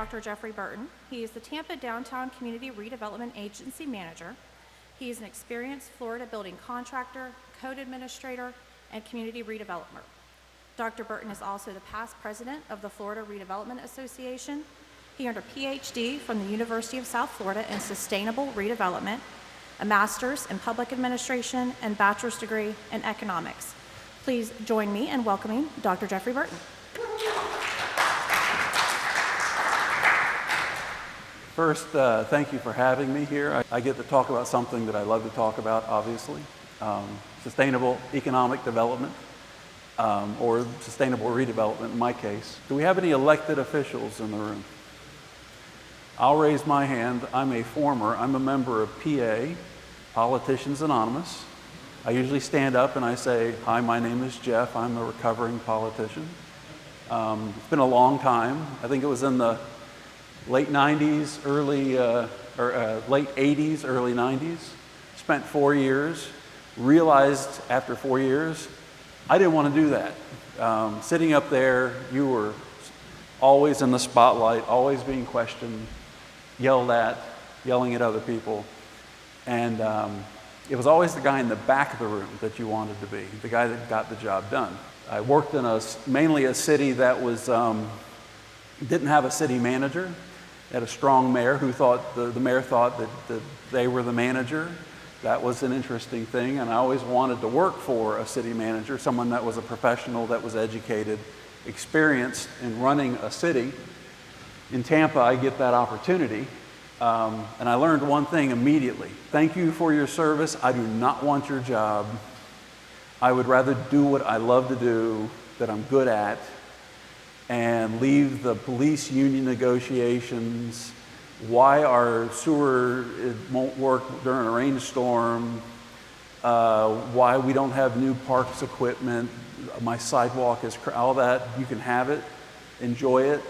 Dr. Jeffrey Burton. He is the Tampa Downtown Community Redevelopment Agency Manager. He is an experienced Florida building contractor, code administrator, and community redeveloper. Dr. Burton is also the past president of the Florida Redevelopment Association. He earned a PhD from the University of South Florida in sustainable redevelopment, a master's in public administration, and bachelor's degree in economics. Please join me in welcoming Dr. Jeffrey Burton. First, thank you for having me here. I get to talk about something that I love to talk about, obviously, sustainable economic development, or sustainable redevelopment in my case. Do we have any elected officials in the room? I'll raise my hand. I'm a member of PA, Politicians Anonymous. I usually stand up and I say, hi, my name is Jeff. I'm a recovering politician. It's been a long time. I think it was in the late 90s, late 80s, early 90s. Spent 4 years, realized after 4 years, I didn't want to do that. Sitting up there, you were always in the spotlight, always being questioned, yelled at, yelling at other people. And it was always the guy in the back of the room that you wanted to be, the guy that got the job done. I worked in mainly a city that didn't have a city manager. Had a strong mayor who thought, the mayor thought that they were the manager. That was an interesting thing, and I always wanted to work for a city manager, someone that was a professional, that was educated, experienced in running a city. In Tampa, I get that opportunity, and I learned one thing immediately. Thank you for your service. I do not want your job. I would rather do what I love to do, that I'm good at, and leave the police union negotiations, why our sewer won't work during a rainstorm, why we don't have new parks equipment, my sidewalk is, all that, you can have it, enjoy it.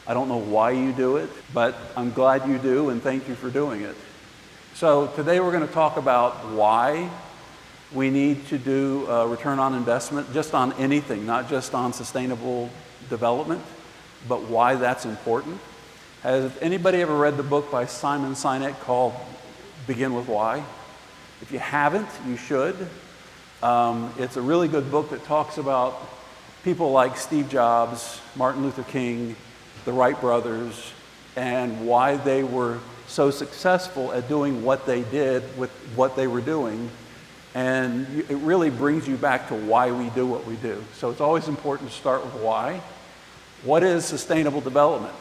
I don't know why you do it, but I'm glad you do, and thank you for doing it. So today we're going to talk about why we need to do return on investment, just on anything, not just on sustainable development, but why that's important. Has anybody ever read the book by Simon Sinek called Begin With Why? If you haven't, you should. It's a really good book that talks about people like Steve Jobs, Martin Luther King, the Wright brothers, and why they were so successful at doing what they did with what they were doing. And it really brings you back to why we do what we do. So it's always important to start with why. What is sustainable development?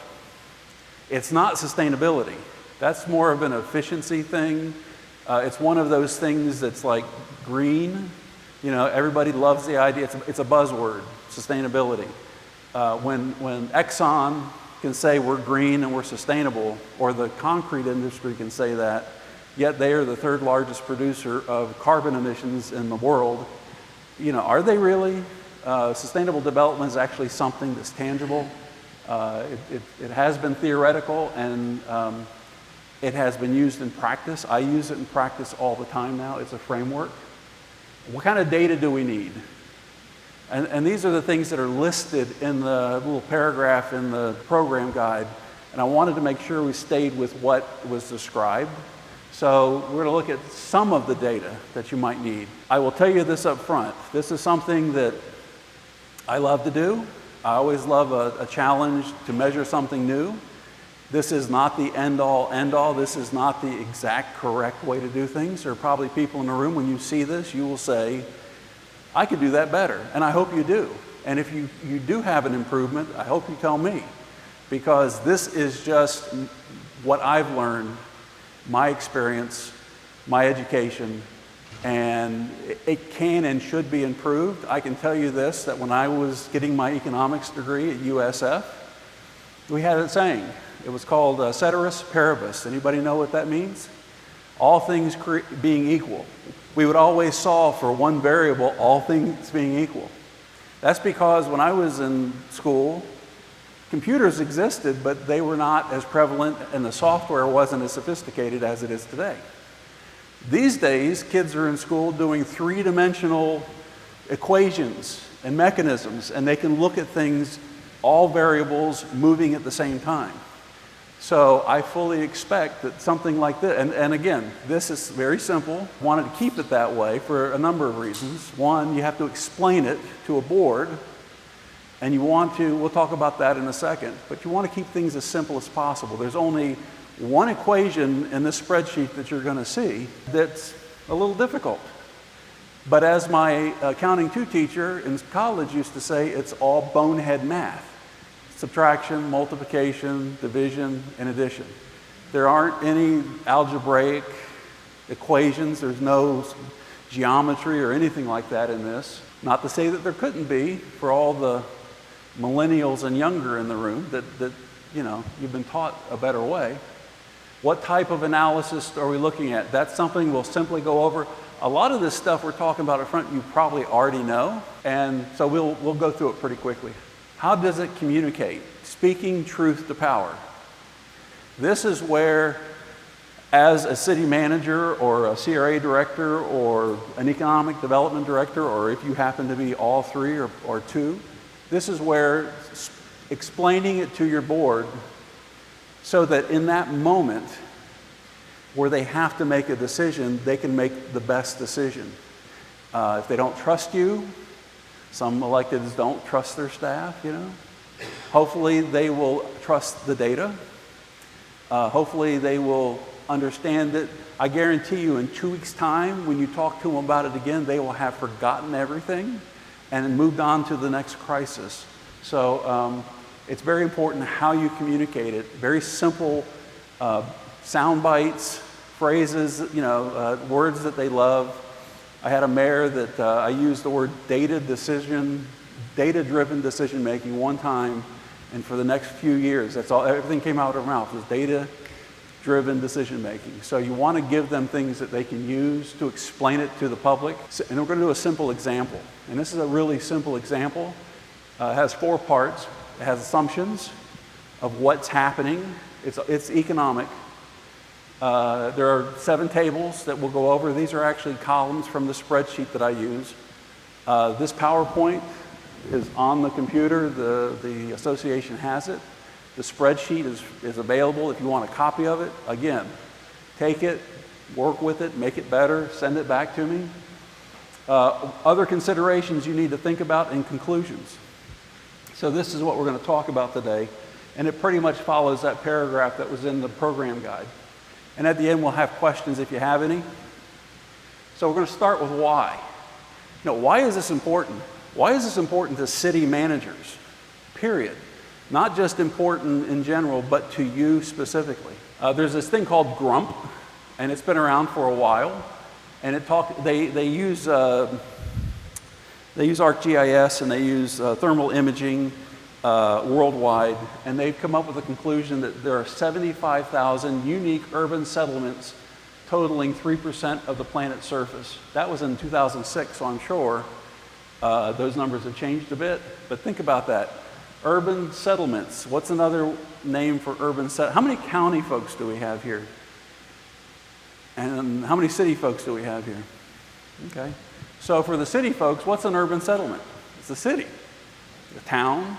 It's not sustainability. That's more of an efficiency thing. It's one of those things that's like green. You know, everybody loves the idea. It's a buzzword, sustainability. When Exxon can say we're green and we're sustainable, or the concrete industry can say that, yet they are the third largest producer of carbon emissions in the world. You know, are they really? Sustainable development is actually something that's tangible. It has been theoretical, and it has been used in practice. I use it in practice all the time now. It's a framework. What kind of data do we need? And these are the things that are listed in the little paragraph in the program guide. And I wanted to make sure we stayed with what was described. So we're going to look at some of the data that you might need. I will tell you this up front. This is something that I love to do. I always love a challenge to measure something new. This is not the end-all, end-all. This is not the exact correct way to do things. There are probably people in the room, when you see this, you will say, I could do that better, and I hope you do. And if you do have an improvement, I hope you tell me, because this is just what I've learned, my experience, my education, and it can and should be improved. I can tell you this, that when I was getting my economics degree at USF, we had a saying. It was called ceteris paribus. Anybody know what that means? All things being equal. We would always solve for one variable, all things being equal. That's because when I was in school, computers existed, but they were not as prevalent, and the software wasn't as sophisticated as it is today. These days, kids are in school doing three-dimensional equations and mechanisms, and they can look at things, all variables moving at the same time. So I fully expect that something like this, and again, this is very simple. Wanted to keep it that way for a number of reasons. One, you have to explain it to a board, and you want to, we'll talk about that in a second, but you want to keep things as simple as possible. There's only one equation in this spreadsheet that you're going to see that's a little difficult. But as my Accounting 2 teacher in college used to say, it's all bonehead math. Subtraction, multiplication, division, and addition. There aren't any algebraic equations. There's no geometry or anything like that in this. Not to say that there couldn't be for all the millennials and younger in the room that you know, you've been taught a better way. What type of analysis are we looking at? That's something we'll simply go over. A lot of this stuff we're talking about up front, you probably already know, and so we'll go through it pretty quickly. How does it communicate? Speaking truth to power. This is where, as a city manager or a CRA director or an economic development director, or if you happen to be all three or two, this is where explaining it to your board so that in that moment where they have to make a decision, they can make the best decision. If they don't trust you, some electeds don't trust their staff, you know. Hopefully they will trust the data. Hopefully they will understand it. I guarantee you in 2 weeks' time, when you talk to them about it again, they will have forgotten everything and moved on to the next crisis. So it's very important how you communicate it. Very simple sound bites, phrases, you know, words that they love. I had a mayor that I used the word data-driven decision making one time, and for the next few years, that's all. Everything came out of her mouth was data-driven decision making. So you want to give them things that they can use to explain it to the public. And we're going to do a simple example, and this is a really simple example. It has 4 parts. It has assumptions of what's happening. It's economic. There are 7 tables that we'll go over. These are actually columns from the spreadsheet that I use. This PowerPoint is on the computer. The association has it. The spreadsheet is available if you want a copy of it. Again, take it, work with it, make it better, send it back to me. Other considerations you need to think about in conclusions. So this is what we're going to talk about today, and it pretty much follows that paragraph that was in the program guide. And at the end, we'll have questions if you have any. So we're going to start with why. You know, why is this important? Why is this important to city managers, period? Not just important in general, but to you specifically. There's this thing called GRUMP, and it's been around for a while. And they use ArcGIS and they use thermal imaging worldwide, and they've come up with a conclusion that there are 75,000 unique urban settlements totaling 3% of the planet's surface. That was in 2006, so I'm sure those numbers have changed a bit, but think about that. Urban settlements. What's another name for urban settlements? How many county folks do we have here? And how many city folks do we have here? Okay. So for the city folks, what's an urban settlement? It's a city, a town,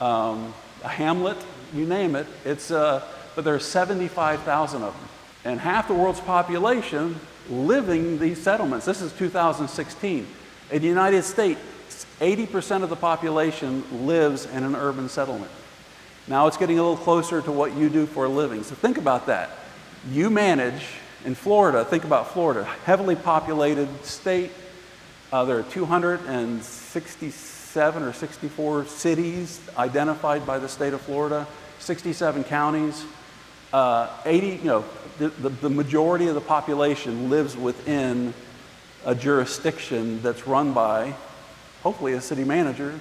a hamlet, you name it. But there's 75,000 of them. And half the world's population living these settlements. This is 2016. In the United States, 80% of the population lives in an urban settlement. Now it's getting a little closer to what you do for a living. So think about that. You manage in Florida, think about Florida, heavily populated state. There are 267 or 64 cities identified by the state of Florida, 67 counties. 80, the majority of the population lives within a jurisdiction that's run by, hopefully, a city manager,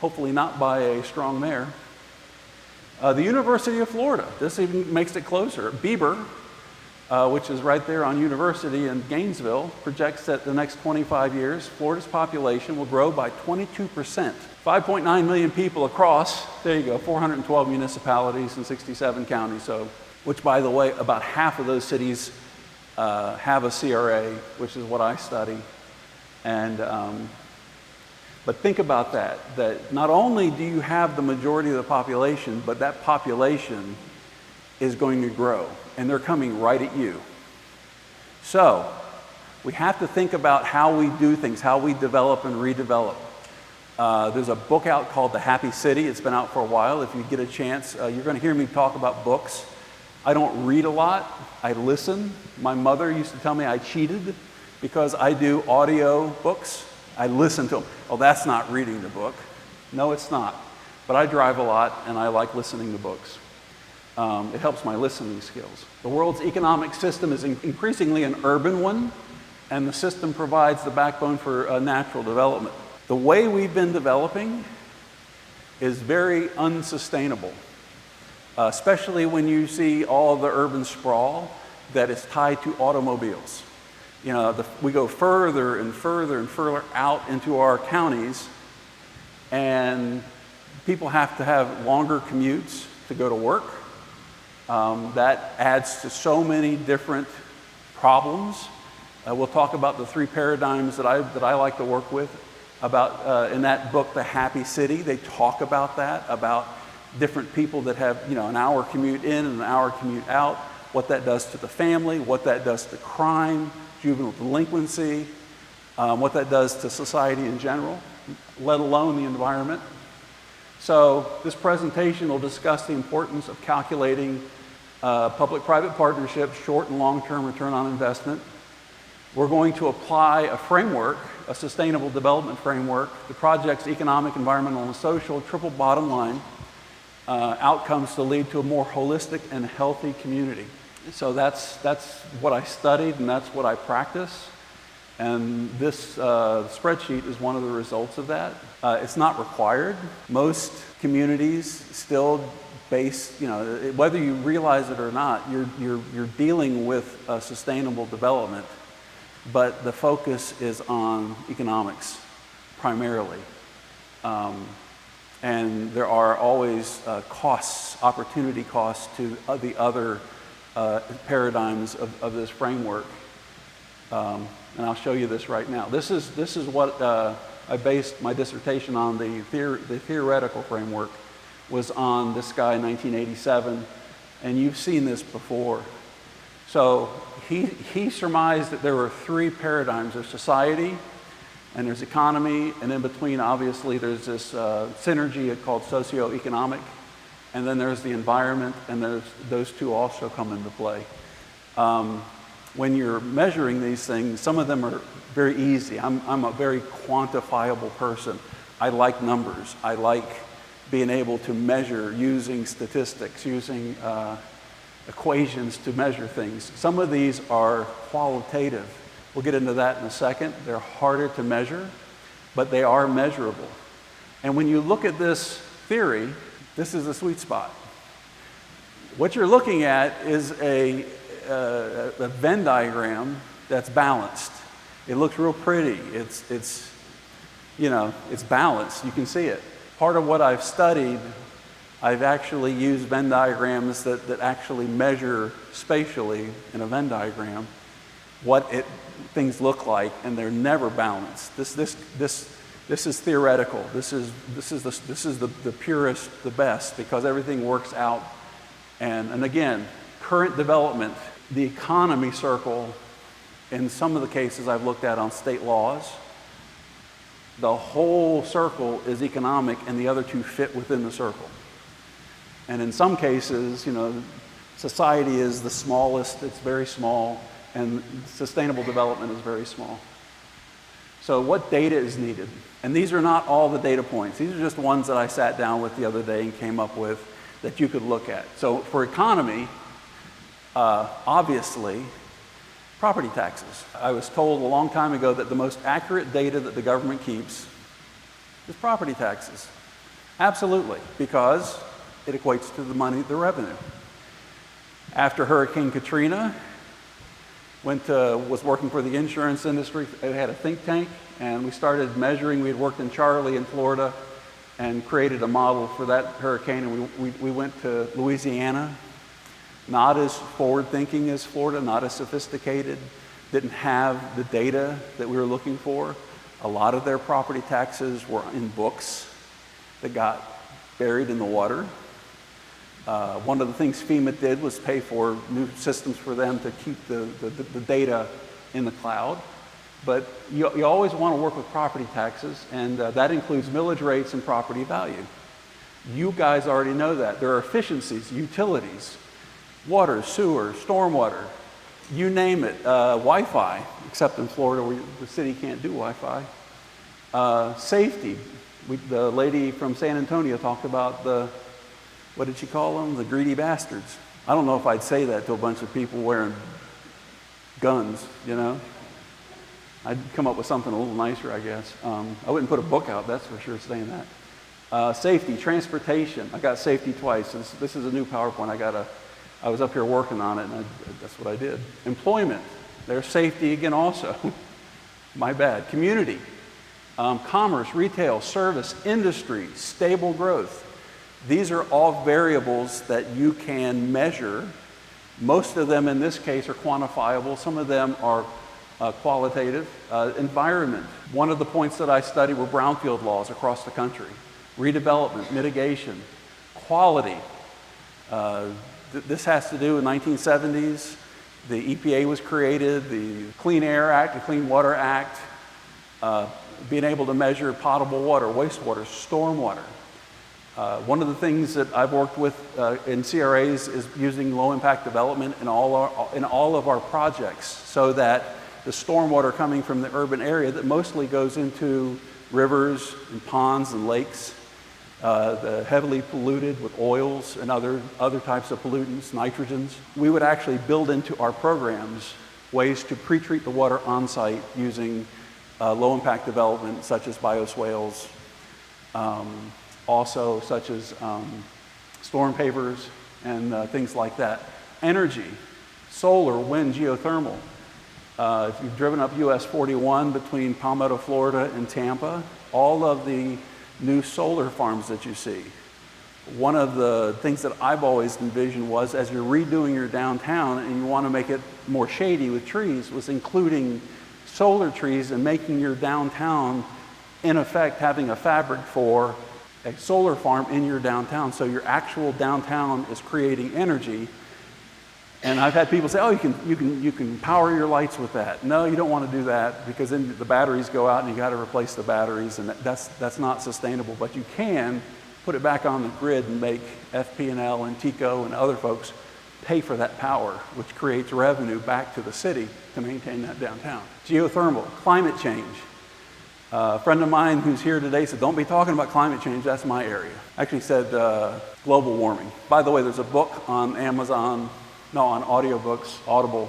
hopefully not by a strong mayor. The University of Florida, this even makes it closer. Bieber, which is right there on University in Gainesville, projects that the next 25 years, Florida's population will grow by 22%. 5.9 million people across, there you go, 412 municipalities and 67 counties. So, which, by the way, about half of those cities have a CRA, which is what I study. And, but think about that not only do you have the majority of the population, but that population is going to grow, and they're coming right at you. So we have to think about how we do things, how we develop and redevelop. There's a book out called The Happy City. It's been out for a while. If you get a chance, you're going to hear me talk about books. I don't read a lot. I listen. My mother used to tell me I cheated because I do audio books. I listen to them. Oh, that's not reading the book. No, it's not. But I drive a lot, and I like listening to books. It helps my listening skills. The world's economic system is increasingly an urban one, and the system provides the backbone for natural development. The way we've been developing is very unsustainable, especially when you see all the urban sprawl that is tied to automobiles. You know, we go further and further and further out into our counties, and people have to have longer commutes to go to work. That adds to so many different problems. We'll talk about the 3 paradigms that I like to work with. About in that book, The Happy City, they talk about that, about different people that have, you know, an hour commute in and an hour commute out, what that does to the family, what that does to crime, juvenile delinquency, what that does to society in general, let alone the environment. So this presentation will discuss the importance of calculating public-private partnerships, short and long-term return on investment. We're going to apply a framework, a sustainable development framework, the project's economic, environmental, and social triple bottom line outcomes to lead to a more holistic and healthy community. So that's what I studied, and that's what I practice. And this spreadsheet is one of the results of that. It's not required. Most communities still base, you know, whether you realize it or not, you're dealing with sustainable development. But the focus is on economics primarily. And there are always costs, opportunity costs to the other paradigms of this framework. And I'll show you this right now. This is what I based my dissertation on. The theoretical framework was on this guy in 1987. And you've seen this before. So he surmised that there were 3 paradigms. There's society, and there's economy, and in between, obviously, there's this synergy called socioeconomic, and then there's the environment, and those 2 also come into play. When you're measuring these things, some of them are very easy. I'm a very quantifiable person. I like numbers. I like being able to measure using statistics, using equations to measure things. Some of these are qualitative. We'll get into that in a second. They're harder to measure, but they are measurable. And when you look at this theory, this is the sweet spot. What you're looking at is a Venn diagram that's balanced. It looks real pretty. It's balanced. You can see it. Part of what I've studied, I've actually used Venn diagrams that actually measure spatially in a Venn diagram what things look like, and they're never balanced. This is theoretical. This is the purest, the best, because everything works out. And again, current development, the economy circle, in some of the cases I've looked at on state laws, the whole circle is economic, and the other 2 fit within the circle. And in some cases, you know, society is the smallest, it's very small, and sustainable development is very small. So what data is needed? And these are not all the data points. These are just ones that I sat down with the other day and came up with that you could look at. So for economy, obviously, property taxes. I was told a long time ago that the most accurate data that the government keeps is property taxes. Absolutely, because it equates to the money, the revenue. After Hurricane Katrina, was working for the insurance industry. It had a think tank, and we started measuring. We had worked in Charley in Florida and created a model for that hurricane, and we went to Louisiana. Not as forward-thinking as Florida, not as sophisticated, didn't have the data that we were looking for. A lot of their property taxes were in books that got buried in the water. One of the things FEMA did was pay for new systems for them to keep the data in the cloud. But you always want to work with property taxes, and that includes millage rates and property value. You guys already know that. There are efficiencies, utilities, water, sewer, stormwater, you name it, Wi-Fi, except in Florida where the city can't do Wi-Fi. Safety. The lady from San Antonio talked about what did she call them? The greedy bastards. I don't know if I'd say that to a bunch of people wearing guns, you know? I'd come up with something a little nicer, I guess. I wouldn't put a book out, that's for sure, saying that. Safety, transportation. I got safety twice. This is a new PowerPoint. I was up here working on it, and that's what I did. Employment. There's safety again also. My bad. Community. Commerce, retail, service, industry, stable growth. These are all variables that you can measure. Most of them in this case are quantifiable. Some of them are qualitative. Environment. One of the points that I studied were brownfield laws across the country. Redevelopment, mitigation, quality. This has to do with 1970s. The EPA was created, the Clean Air Act, the Clean Water Act, being able to measure potable water, wastewater, stormwater. One of the things that I've worked with in CRAs is using low-impact development in all of our projects, so that the stormwater coming from the urban area that mostly goes into rivers and ponds and lakes, the heavily polluted with oils and other types of pollutants, nitrogens, we would actually build into our programs ways to pre-treat the water on site using low-impact development such as bioswales, also such as storm pavers and things like that. Energy, solar, wind, geothermal. If you've driven up US 41 between Palmetto, Florida and Tampa, all of the new solar farms that you see. One of the things that I've always envisioned was, as you're redoing your downtown and you want to make it more shady with trees, was including solar trees and making your downtown, in effect, having a fabric for a solar farm in your downtown. So your actual downtown is creating energy. And I've had people say, oh, you can power your lights with that. No, you don't want to do that, because then the batteries go out and you got to replace the batteries, and that's not sustainable. But you can put it back on the grid and make FP&L and TECO and other folks pay for that power, which creates revenue back to the city to maintain that downtown. Geothermal, climate change. A friend of mine who's here today said, don't be talking about climate change, that's my area. Actually said global warming. By the way, there's a book on on audiobooks, Audible,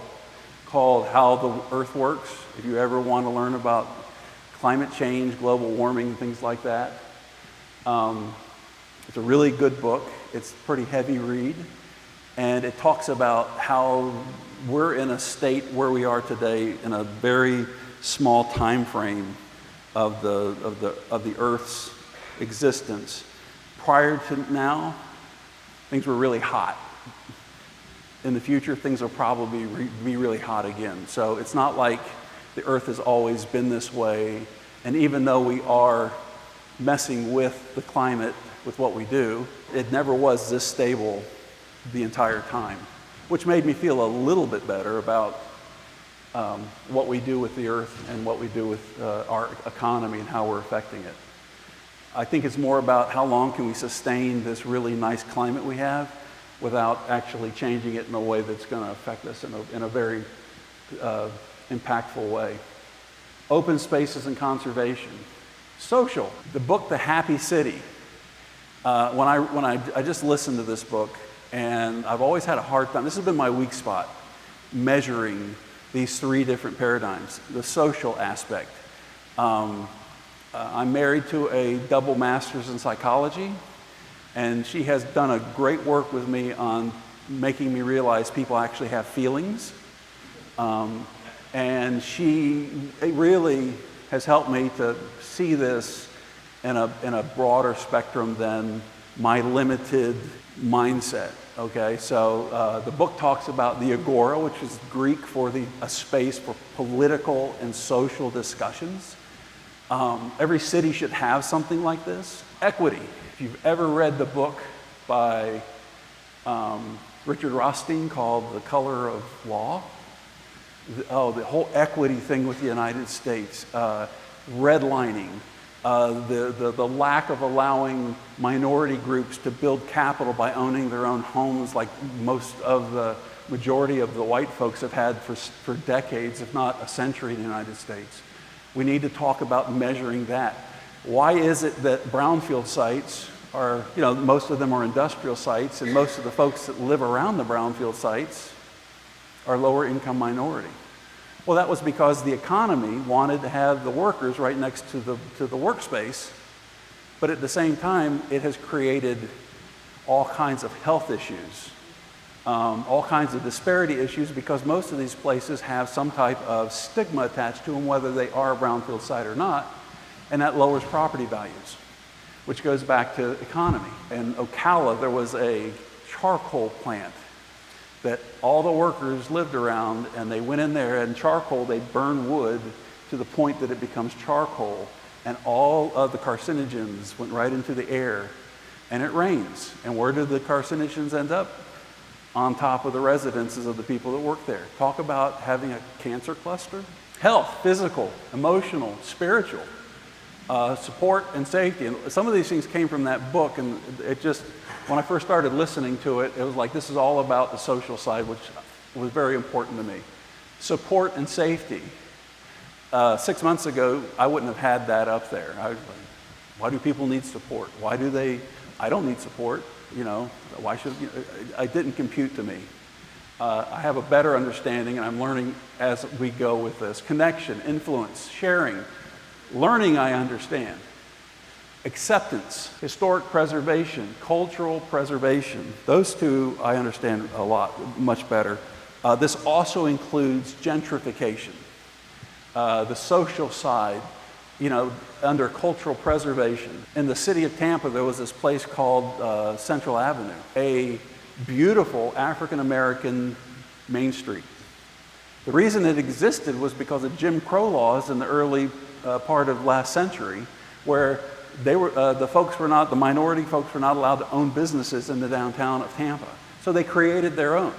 called How the Earth Works. If you ever want to learn about climate change, global warming, things like that. It's a really good book. It's a pretty heavy read. And it talks about how we're in a state where we are today in a very small time frame of the Earth's existence. Prior to now, things were really hot. In the future, things will probably be really hot again. So it's not like the Earth has always been this way. And even though we are messing with the climate with what we do, it never was this stable the entire time, which made me feel a little bit better about what we do with the Earth and what we do with our economy and how we're affecting it. I think it's more about how long can we sustain this really nice climate we have without actually changing it in a way that's going to affect us in a very impactful way. Open spaces and conservation. Social. The book, The Happy City. When I just listened to this book, and I've always had a hard time, this has been my weak spot, measuring these three different paradigms. The social aspect. I'm married to a double master's in psychology, and she has done a great work with me on making me realize people actually have feelings. And she really has helped me to see this in a broader spectrum than my limited mindset. Okay, so the book talks about the agora, which is Greek for a space for political and social discussions. Every city should have something like this. Equity. If you've ever read the book by Richard Rothstein called The Color of Law. The whole equity thing with the United States, redlining, the lack of allowing minority groups to build capital by owning their own homes like most of the majority of the white folks have had for decades, if not a century in the United States. We need to talk about measuring that. Why is it that brownfield sites are, most of them are industrial sites, and most of the folks that live around the brownfield sites are lower income minority? Well, that was because the economy wanted to have the workers right next to the workspace, but at the same time, it has created all kinds of health issues, all kinds of disparity issues, because most of these places have some type of stigma attached to them, whether they are a brownfield site or not, and that lowers property values, which goes back to economy. In Ocala, there was a charcoal plant that all the workers lived around, and they went in there, and charcoal, they burn wood to the point that it becomes charcoal, and all of the carcinogens went right into the air, and it rains. And where did the carcinogens end up? On top of the residences of the people that work there. Talk about having a cancer cluster. Health, physical, emotional, spiritual, support and safety. And some of these things came from that book, and it just, when I first started listening to it, it was like, this is all about the social side, which was very important to me. Support and safety. 6 months ago, I wouldn't have had that up there. I was like, why do people need support? Why do they, I don't need support, why should, it didn't compute to me. I have a better understanding, and I'm learning as we go with this. Connection, influence, sharing, learning I understand. Acceptance, historic preservation, cultural preservation. Those two I understand a lot, much better. This also includes gentrification, the social side, under cultural preservation. In the city of Tampa, there was this place called Central Avenue, a beautiful African-American Main Street. The reason it existed was because of Jim Crow laws in the early part of last century, where they were, the minority folks were not allowed to own businesses in the downtown of Tampa. So they created their own.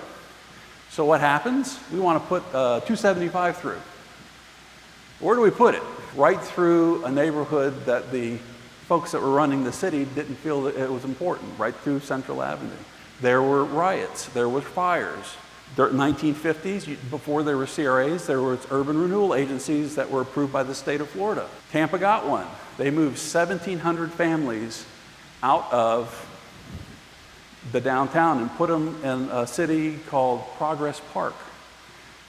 So what happens? We want to put 275 through. Where do we put it? Right through a neighborhood that the folks that were running the city didn't feel that it was important, right through Central Avenue. There were riots, there were fires. The 1950s, before there were CRAs, there were urban renewal agencies that were approved by the state of Florida. Tampa got one. They moved 1,700 families out of the downtown and put them in a city called Progress Park,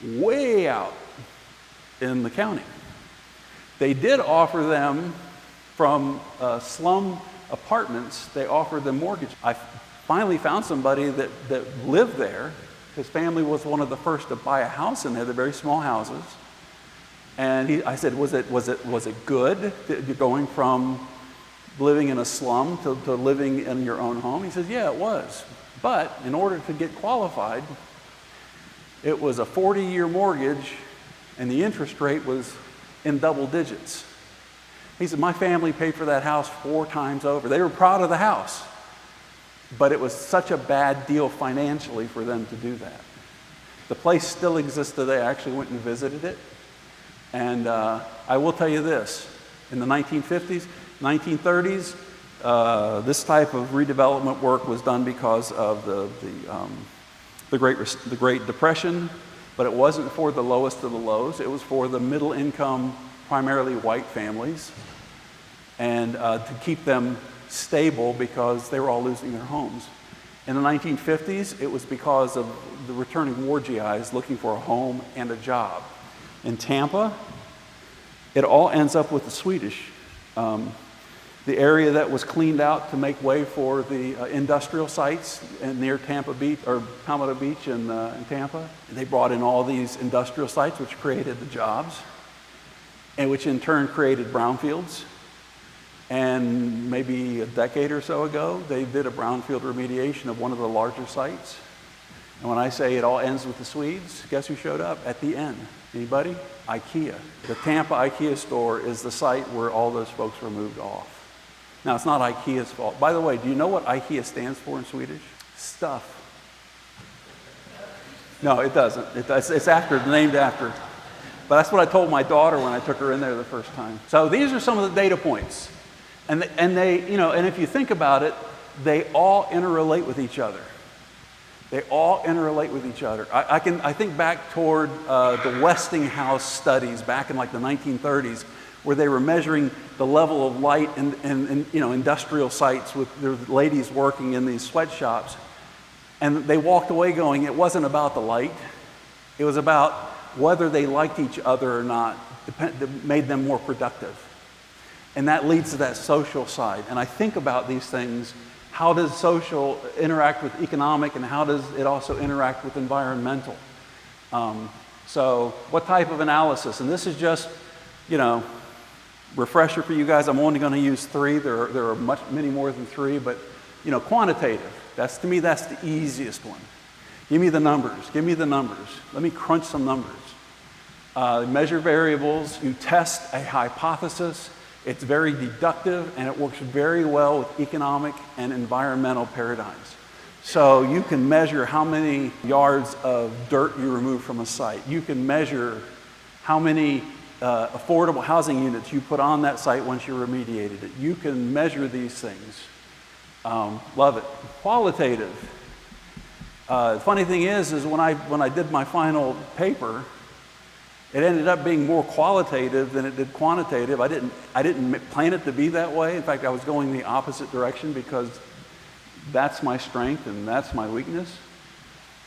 way out in the county. They did offer them, from slum apartments, they offered them mortgage. I finally found somebody that lived there. His family was one of the first to buy a house in there. They're very small houses. And I said, was it good going from living in a slum to living in your own home? He says, yeah, it was. But in order to get qualified, it was a 40-year mortgage, and the interest rate was in double digits. He said, my family paid for that house 4 times over. They were proud of the house, but it was such a bad deal financially for them to do that. The place still exists today. I actually went and visited it. And I will tell you this, in the 1950s, 1930s, this type of redevelopment work was done because of the Great Depression, but it wasn't for the lowest of the lows. It was for the middle income, primarily white families, and to keep them stable because they were all losing their homes. In the 1950s, it was because of the returning war GIs looking for a home and a job. In Tampa, it all ends up with the Swedish. The area that was cleaned out to make way for the industrial sites near Tampa Beach, or Palmetto Beach in Tampa. They brought in all these industrial sites, which created the jobs, and which in turn created brownfields. And maybe a decade or so ago, they did a brownfield remediation of one of the larger sites. And when I say it all ends with the Swedes, guess who showed up at the end? Anybody? IKEA. The Tampa IKEA store is the site where all those folks were moved off. Now, it's not IKEA's fault. By the way, do you know what IKEA stands for in Swedish? Stuff. No, it doesn't. It's named after. But that's what I told my daughter when I took her in there the first time. So these are some of the data points. And they, and if you think about it, they all interrelate with each other. They all interrelate with each other. I think back toward the Westinghouse studies back in like the 1930s, where they were measuring the level of light in industrial sites with the ladies working in these sweatshops. And they walked away going, it wasn't about the light. It was about whether they liked each other or not that made them more productive. And that leads to that social side. And I think about these things. How does social interact with economic, and how does it also interact with environmental? So what type of analysis? And this is just, refresher for you guys. I'm only going to use 3. There are many more than 3, but quantitative. To me, that's the easiest one. Give me the numbers. Give me the numbers. Let me crunch some numbers. Measure variables. You test a hypothesis. It's very deductive, and it works very well with economic and environmental paradigms. So you can measure how many yards of dirt you remove from a site. You can measure how many affordable housing units you put on that site once you remediated it. You can measure these things. Love it. Qualitative. The funny thing is when I did my final paper, it ended up being more qualitative than it did quantitative. I didn't plan it to be that way. In fact, I was going the opposite direction because that's my strength and that's my weakness.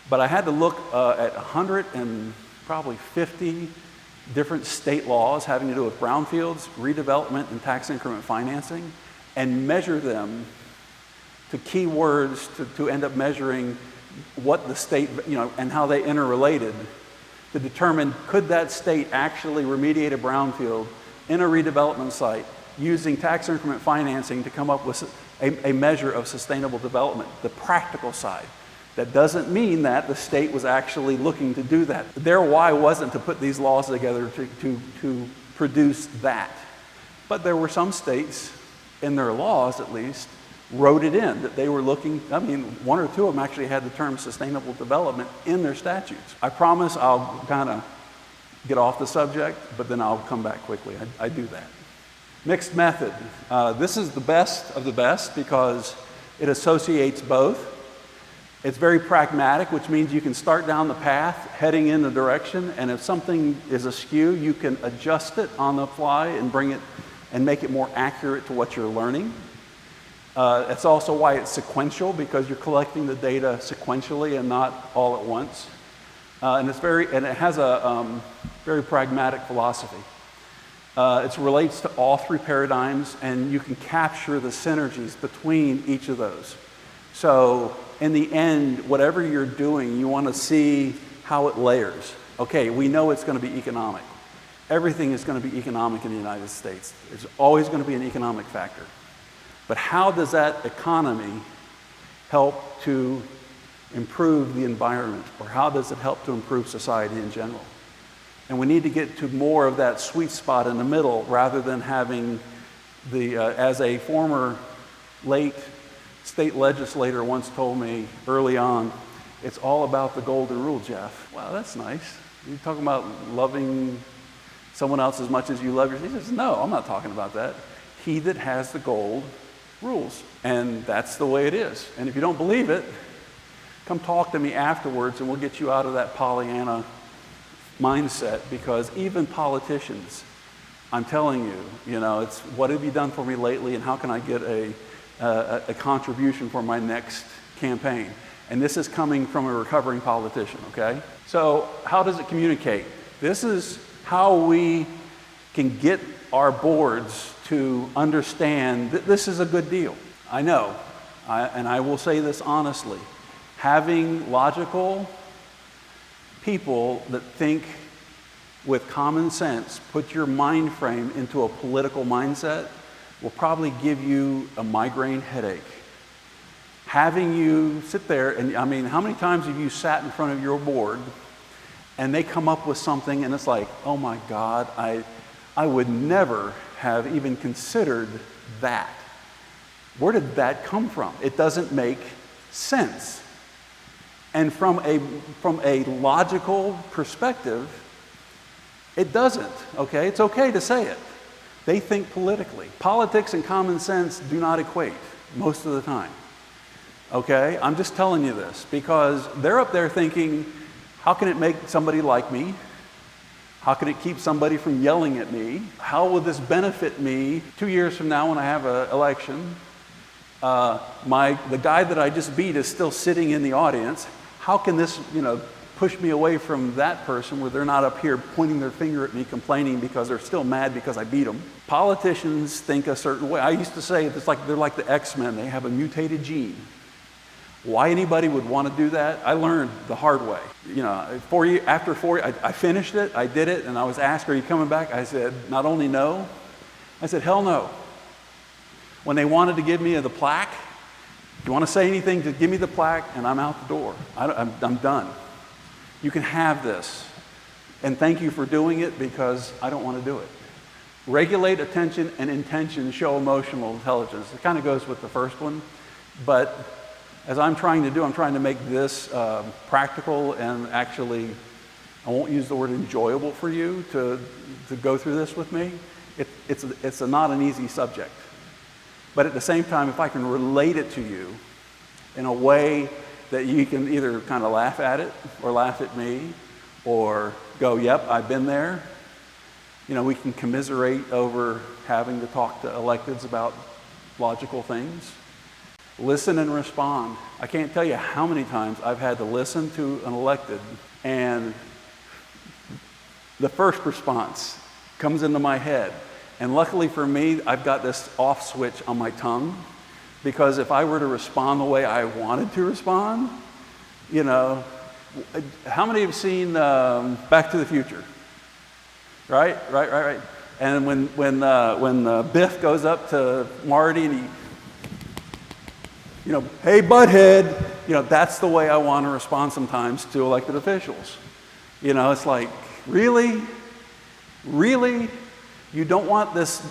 But I had to look at 150 different state laws having to do with brownfields, redevelopment, and tax increment financing, and measure them to keywords to end up measuring what the state, and how they interrelated, to determine could that state actually remediate a brownfield in a redevelopment site using tax increment financing to come up with a measure of sustainable development, the practical side. That doesn't mean that the state was actually looking to do that. Their why wasn't to put these laws together to produce that. But there were some states, in their laws at least, wrote it in, that they were looking, 1 or 2 of them actually had the term sustainable development in their statutes. I promise I'll kind of get off the subject, but then I'll come back quickly. I do that. Mixed method. This is the best of the best because it associates both. It's very pragmatic, which means you can start down the path heading in the direction, and if something is askew, you can adjust it on the fly and bring it and make it more accurate to what you're learning. It's also why it's sequential, because you're collecting the data sequentially and not all at once. And it has a very pragmatic philosophy. It relates to all 3 paradigms, and you can capture the synergies between each of those. So in the end, whatever you're doing, you want to see how it layers. Okay, we know it's going to be economic. Everything is going to be economic in the United States. There's always going to be an economic factor. But how does that economy help to improve the environment, or how does it help to improve society in general? And we need to get to more of that sweet spot in the middle rather than having as a former late state legislator once told me early on, it's all about the golden rule, Jeff. Wow, that's nice. You're talking about loving someone else as much as you love yourself. He says, no, I'm not talking about that. He that has the gold rules. And that's the way it is. And if you don't believe it, come talk to me afterwards and we'll get you out of that Pollyanna mindset, because even politicians, I'm telling you, it's what have you done for me lately and how can I get a contribution for my next campaign? And this is coming from a recovering politician, okay? So how does it communicate? This is how we can get our boards to understand that this is a good deal. I know, and I will say this honestly, having logical people that think with common sense, put your mind frame into a political mindset, will probably give you a migraine headache. Having you sit there, and how many times have you sat in front of your board and they come up with something and it's like, oh my God, I would never have even considered that. Where did that come from? It doesn't make sense. And from a logical perspective, it doesn't, okay? It's okay to say it. They think politically. Politics and common sense do not equate most of the time, okay? I'm just telling you this because they're up there thinking, how can it make somebody like me? How can it keep somebody from yelling at me? How will this benefit me 2 years from now when I have an election? The guy that I just beat is still sitting in the audience. How can this, push me away from that person where they're not up here pointing their finger at me, complaining because they're still mad because I beat them? Politicians think a certain way. I used to say it's like they're like the X-Men. They have a mutated gene. Why anybody would want to do that, I learned the hard way. After 4 years, I finished it, I did it, and I was asked, are you coming back? I said, not only no, I said, hell no. When they wanted to give me the plaque, if you want to say anything, just give me the plaque, and I'm out the door. I'm done. You can have this. And thank you for doing it because I don't want to do it. Regulate attention and intention show emotional intelligence. It kind of goes with the first one, but as I'm trying to make this practical and actually, I won't use the word enjoyable for you to go through this with me. It's not an easy subject. But at the same time, if I can relate it to you in a way that you can either kind of laugh at it or laugh at me or go, yep, I've been there. We can commiserate over having to talk to electeds about logical things. Listen and respond. I can't tell you how many times I've had to listen to an elected and the first response comes into my head. And luckily for me, I've got this off switch on my tongue because if I were to respond the way I wanted to respond, how many have seen Back to the Future? Right. And when Biff goes up to Marty and he, hey, butthead, that's the way I want to respond sometimes to elected officials. It's like, really? You don't want this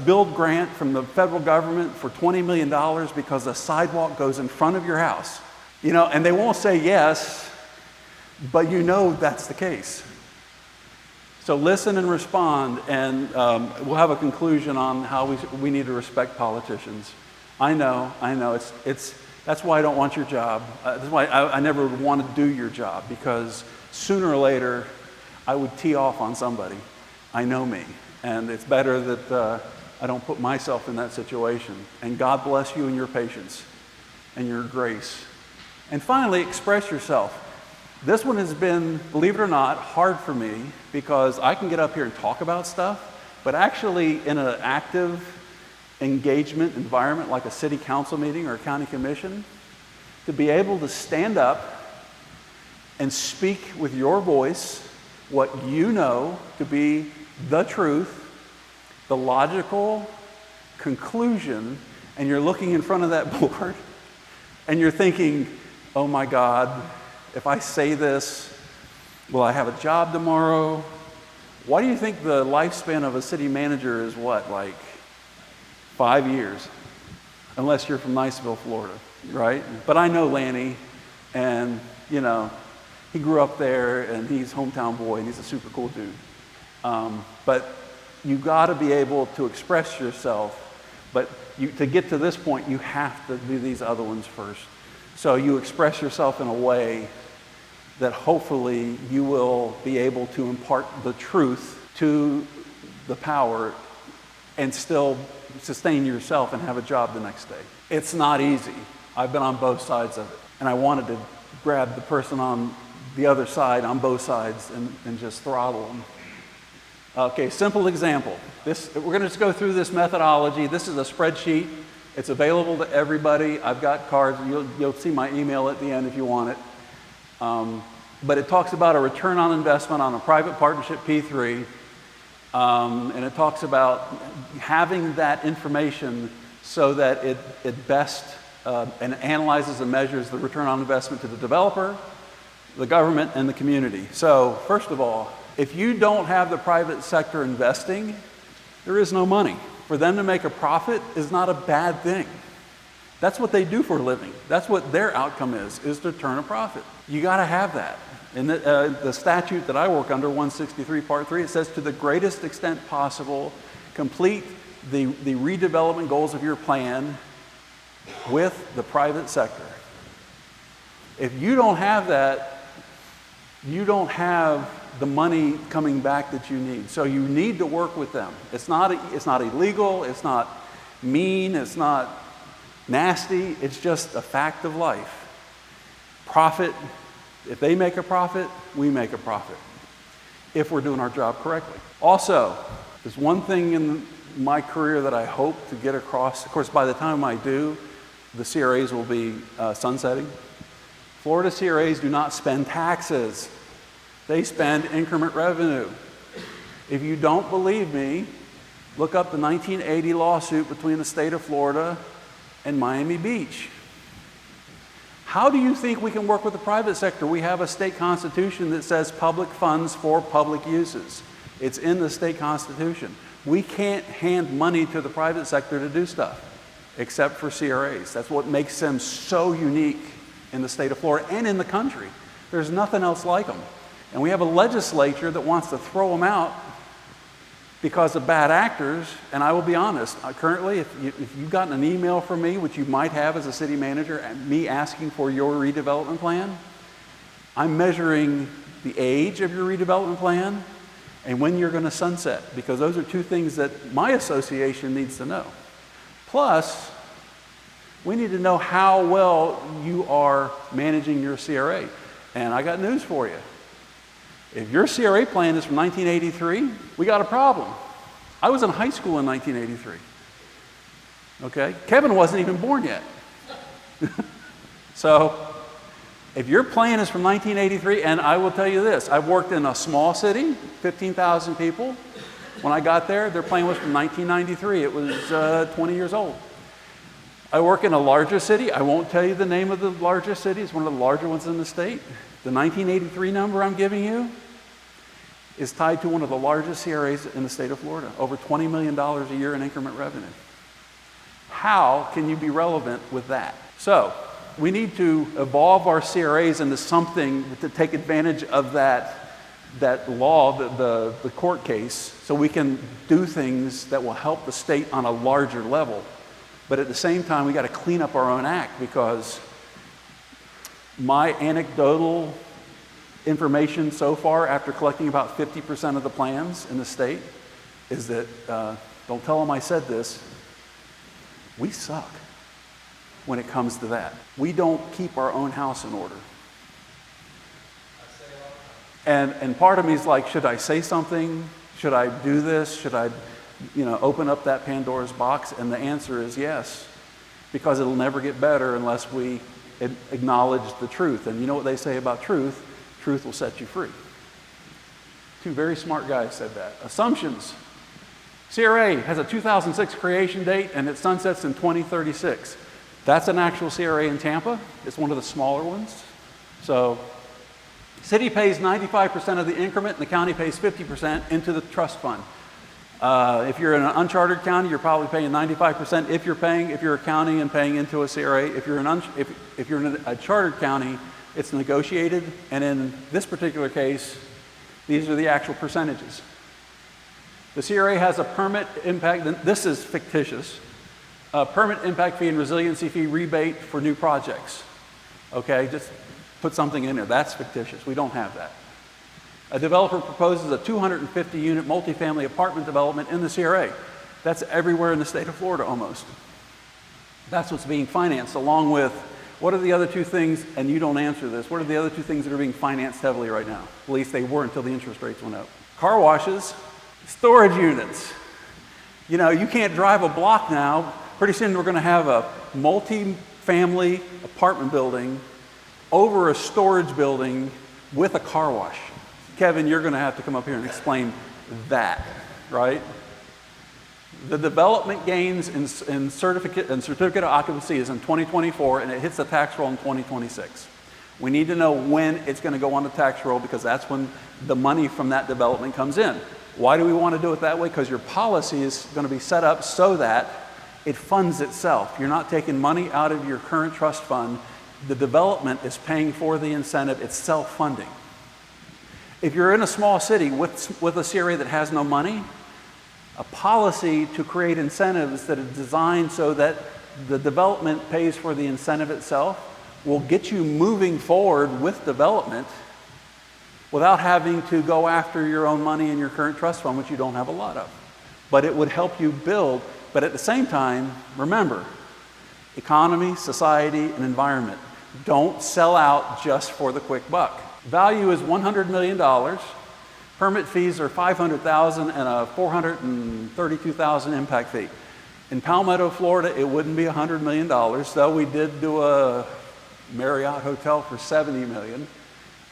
build grant from the federal government for $20 million because the sidewalk goes in front of your house. And they won't say yes, but that's the case. So listen and respond, and we'll have a conclusion on how we need to respect politicians. I know. That's why I don't want your job. That's why I never want to do your job, because sooner or later I would tee off on somebody. I know me, and it's better that I don't put myself in that situation. And God bless you and your patience and your grace. And finally, express yourself. This one has been, believe it or not, hard for me because I can get up here and talk about stuff, but actually in an active engagement environment like a city council meeting or a county commission, to be able to stand up and speak with your voice what you know to be the truth, the logical conclusion, and you're looking in front of that board and you're thinking, oh my God, if I say this, will I have a job tomorrow? Why do you think the lifespan of a city manager is what, like 5 years? Unless you're from Niceville, Florida, right? But I know Lanny, and he grew up there, and he's a hometown boy, and he's a super cool dude. But you got to be able to express yourself, but to get to this point, you have to do these other ones first. So you express yourself in a way that hopefully you will be able to impart the truth to the power and still sustain yourself and have a job the next day. It's not easy. I've been on both sides of it. And I wanted to grab the person on the other side, on both sides, and just throttle them. Okay, simple example. We're going to just go through this methodology. This is a spreadsheet. It's available to everybody. I've got cards. You'll see my email at the end if you want it. But it talks about a return on investment on a private partnership P3. And it talks about having that information so that it best and analyzes and measures the return on investment to the developer, the government, and the community. So first of all, if you don't have the private sector investing, there is no money. For them to make a profit is not a bad thing. That's what they do for a living. That's what their outcome is to turn a profit. You got to have that. In the statute that I work under, 163 Part 3, it says to the greatest extent possible, complete the redevelopment goals of your plan with the private sector. If you don't have that, you don't have the money coming back that you need. So you need to work with them. It's not illegal, it's not mean, it's not nasty, it's just a fact of life. Profit, if they make a profit, we make a profit, if we're doing our job correctly. Also, there's one thing in my career that I hope to get across. Of course, by the time I do, the CRAs will be sunsetting. Florida CRAs do not spend taxes. They spend increment revenue. If you don't believe me, look up the 1980 lawsuit between the state of Florida and Miami Beach. How do you think we can work with the private sector? We have a state constitution that says public funds for public uses. It's in the state constitution. We can't hand money to the private sector to do stuff, except for CRAs. That's what makes them so unique in the state of Florida and in the country. There's nothing else like them. And we have a legislature that wants to throw them out because of bad actors. And I will be honest, currently, if you've gotten an email from me, which you might have as a city manager, me asking for your redevelopment plan, I'm measuring the age of your redevelopment plan and when you're going to sunset, because those are two things that my association needs to know. Plus, we need to know how well you are managing your CRA. And I got news for you. If your CRA plan is from 1983, we got a problem. I was in high school in 1983. Okay? Kevin wasn't even born yet. So, if your plan is from 1983, and I will tell you this, I've worked in a small city, 15,000 people. When I got there, their plan was from 1993. It was 20 years old. I work in a larger city. I won't tell you the name of the largest city. It's one of the larger ones in the state. The 1983 number I'm giving you is tied to one of the largest CRAs in the state of Florida, over $20 million a year in increment revenue. How can you be relevant with that? So, we need to evolve our CRAs into something to take advantage of that law, the court case, so we can do things that will help the state on a larger level. But at the same time, we got to clean up our own act, because my anecdotal information so far, after collecting about 50% of the plans in the state, is that, don't tell them I said this, we suck when it comes to that. We don't keep our own house in order. And part of me is like, should I say something? Should I do this? Should I, open up that Pandora's box? And the answer is yes, because it'll never get better unless we acknowledge the truth. And you know what they say about truth? Truth will set you free. Two very smart guys said that. Assumptions. CRA has a 2006 creation date and it sunsets in 2036. That's an actual CRA in Tampa. It's one of the smaller ones. So, city pays 95% of the increment and the county pays 50% into the trust fund. If you're in an unchartered county, you're probably paying 95% if you're a county and paying into a CRA. If you're in a chartered county, it's negotiated, and in this particular case, these are the actual percentages. The CRA has a permit impact, this is fictitious, a permit impact fee and resiliency fee rebate for new projects. Okay, just put something in there, that's fictitious, we don't have that. A developer proposes a 250-unit multifamily apartment development in the CRA. That's everywhere in the state of Florida almost. That's what's being financed, along with, what are the other two things, and you don't answer this, what are the other two things that are being financed heavily right now? At least they were until the interest rates went up. Car washes, storage units. You can't drive a block now. Pretty soon we're going to have a multi-family apartment building over a storage building with a car wash. Kevin, you're going to have to come up here and explain that, right? The development gains in certificate of occupancy is in 2024, and it hits the tax roll in 2026. We need to know when it's going to go on the tax roll, because that's when the money from that development comes in. Why do we want to do it that way? Because your policy is going to be set up so that it funds itself. You're not taking money out of your current trust fund. The development is paying for the incentive. It's self-funding. If you're in a small city with a CRA that has no money, a policy to create incentives that are designed so that the development pays for the incentive itself will get you moving forward with development without having to go after your own money in your current trust fund, which you don't have a lot of. But it would help you build. But at the same time, remember, economy, society, and environment. Don't sell out just for the quick buck. Value is $100 million. Permit fees are $500,000 and a $432,000 impact fee. In Palmetto, Florida, it wouldn't be $100 million, though we did do a Marriott hotel for $70 million.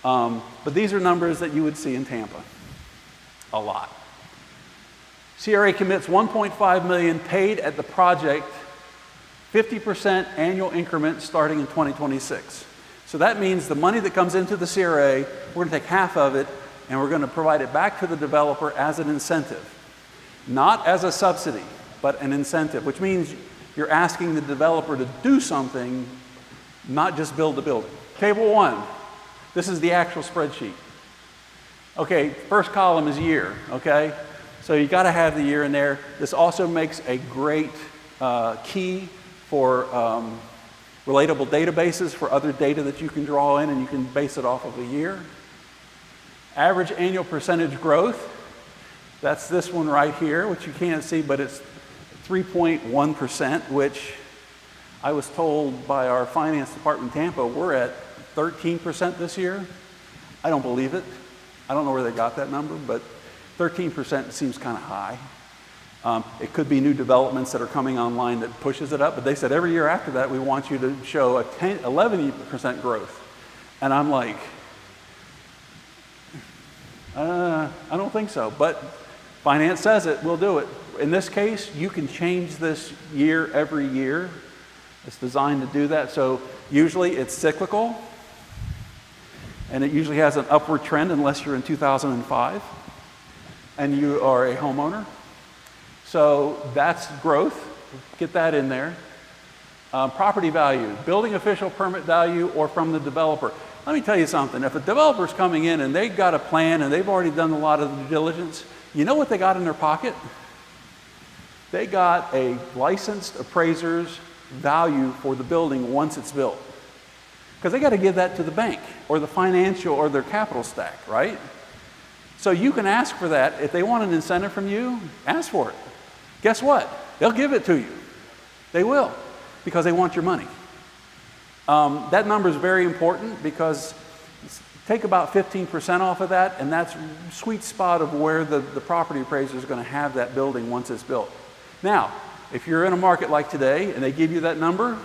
But these are numbers that you would see in Tampa. A lot. CRA commits $1.5 million paid at the project, 50% annual increment starting in 2026. So that means the money that comes into the CRA, we're going to take half of it and we're going to provide it back to the developer as an incentive. Not as a subsidy, but an incentive, which means you're asking the developer to do something, not just build the building. Table 1, this is the actual spreadsheet. Okay, first column is year, okay? So you got to have the year in there. This also makes a great key for relatable databases for other data that you can draw in, and you can base it off of a year. Average annual percentage growth, that's this one right here, which you can't see, but it's 3.1%, which I was told by our finance department in Tampa, we're at 13% this year. I don't believe it. I don't know where they got that number, but 13% seems kind of high. It could be new developments that are coming online that pushes it up, but they said every year after that, we want you to show a 11% growth. And I'm like, I don't think so, but finance says it, we'll do it. In this case, you can change this year every year. It's designed to do that. So usually it's cyclical, and it usually has an upward trend unless you're in 2005 and you are a homeowner. So that's growth. Get that in there. Property value, building official permit value, or from the developer. Let me tell you something. If a developer's coming in and they've got a plan and they've already done a lot of the due diligence, you know what they got in their pocket? They got a licensed appraiser's value for the building once it's built. Because they got to give that to the bank or the financial or their capital stack, right? So you can ask for that. If they want an incentive from you, ask for it. Guess what? They'll give it to you. They will, because they want your money. That number is very important because take about 15% off of that, and that's sweet spot of where the property appraiser is going to have that building once it's built. Now, if you're in a market like today and they give you that number,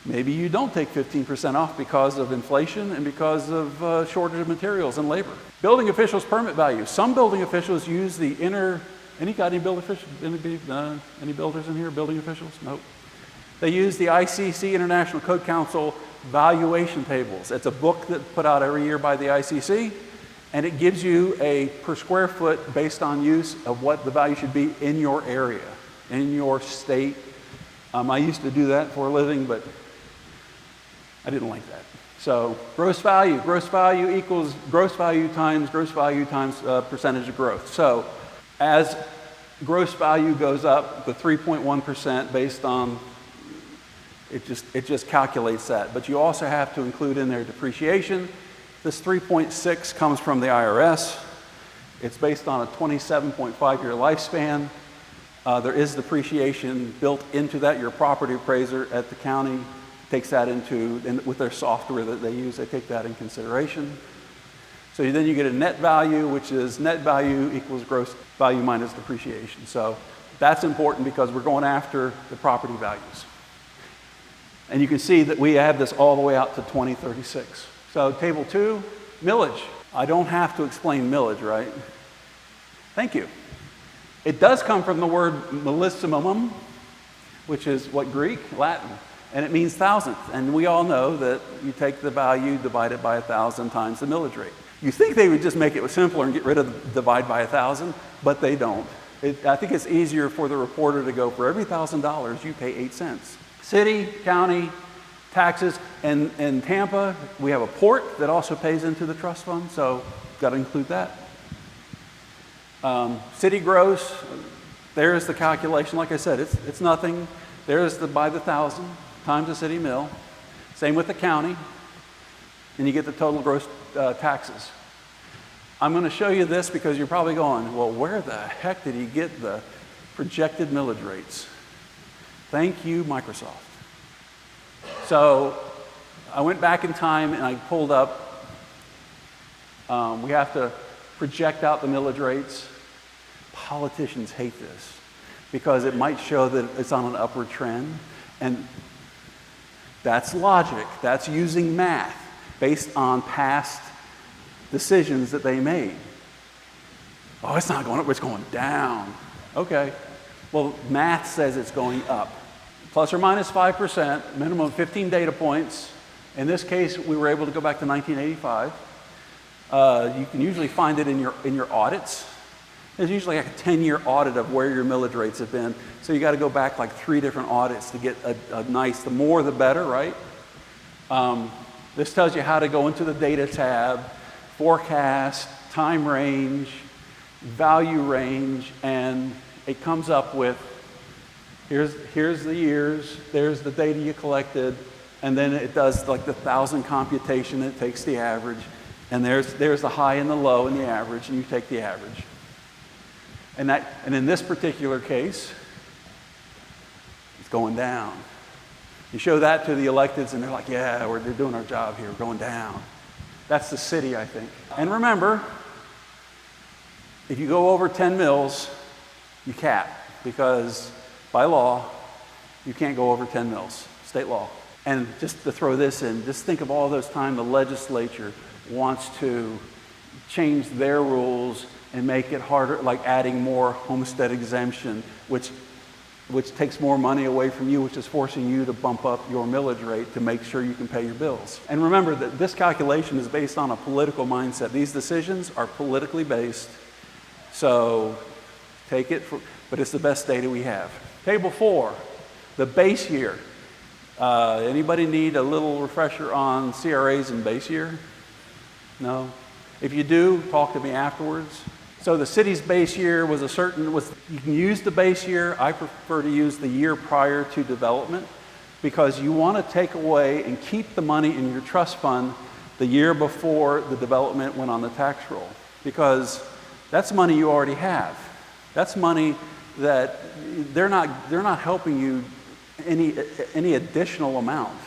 maybe you don't take 15% off because of inflation and because of shortage of materials and labor. Building officials' permit value. Some building officials use the any builders in here, building officials? Nope. They use the ICC, International Code Council, valuation tables. It's a book that's put out every year by the ICC, and it gives you a per square foot based on use of what the value should be in your area, in your state. I used to do that for a living, but I didn't like that. So gross value equals gross value times percentage of growth. So as gross value goes up, the 3.1% based on, it just calculates that. But you also have to include in there depreciation. This 3.6 comes from the IRS. It's based on a 27.5-year lifespan. There is depreciation built into that. Your property appraiser at the county takes that with their software that they use, they take that in consideration. So then you get a net value, which is net value equals gross value minus depreciation. So that's important because we're going after the property values. And you can see that we add this all the way out to 2036. So table 2, millage. I don't have to explain millage, right? Thank you. It does come from the word millissimum, which is what, Greek? Latin. And it means thousandth. And we all know that you take the value, divide it by 1,000 times the millage rate. You think they would just make it simpler and get rid of the divide by 1,000, but they don't. I think it's easier for the reporter to go, for every $1,000, you pay 8 cents. City, county, taxes, and in Tampa, we have a port that also pays into the trust fund, so got to include that. City gross, there's the calculation. Like I said, it's nothing. There's the by the 1,000 times the city mill. Same with the county, and you get the total gross taxes. I'm going to show you this because you're probably going, well, where the heck did he get the projected millage rates? Thank you, Microsoft. So I went back in time and I pulled up, we have to project out the millage rates. Politicians hate this because it might show that it's on an upward trend, and that's logic. That's using math based on past decisions that they made. Oh, it's not going up, it's going down. Okay. Well, math says it's going up. Plus or minus 5%, minimum of 15 data points. In this case, we were able to go back to 1985. You can usually find it in your audits. There's usually like a 10-year audit of where your millage rates have been. So you got to go back like 3 different audits to get a nice, the more the better, right? This tells you how to go into the data tab, forecast, time range, value range, and it comes up with, here's the years, there's the data you collected, and then it does like the 1,000 computation, it takes the average, and there's the high and the low and the average, and you take the average. And in this particular case, it's going down. You show that to the electeds, and they're like, yeah, they're doing our job here, we're going down. That's the city, I think. And remember, if you go over 10 mils, you cap, because by law, you can't go over 10 mils, state law. And just to throw this in, just think of all those times the legislature wants to change their rules and make it harder, like adding more homestead exemption, which takes more money away from you, which is forcing you to bump up your millage rate to make sure you can pay your bills. And remember that this calculation is based on a political mindset. These decisions are politically based, so take it, but it's the best data we have. Table 4, the base year. Anybody need a little refresher on CRAs and base year? No? If you do, talk to me afterwards. So the city's base year was you can use the base year. I prefer to use the year prior to development because you want to take away and keep the money in your trust fund the year before the development went on the tax roll, because that's money you already have. That's money that they're not helping you any additional amount.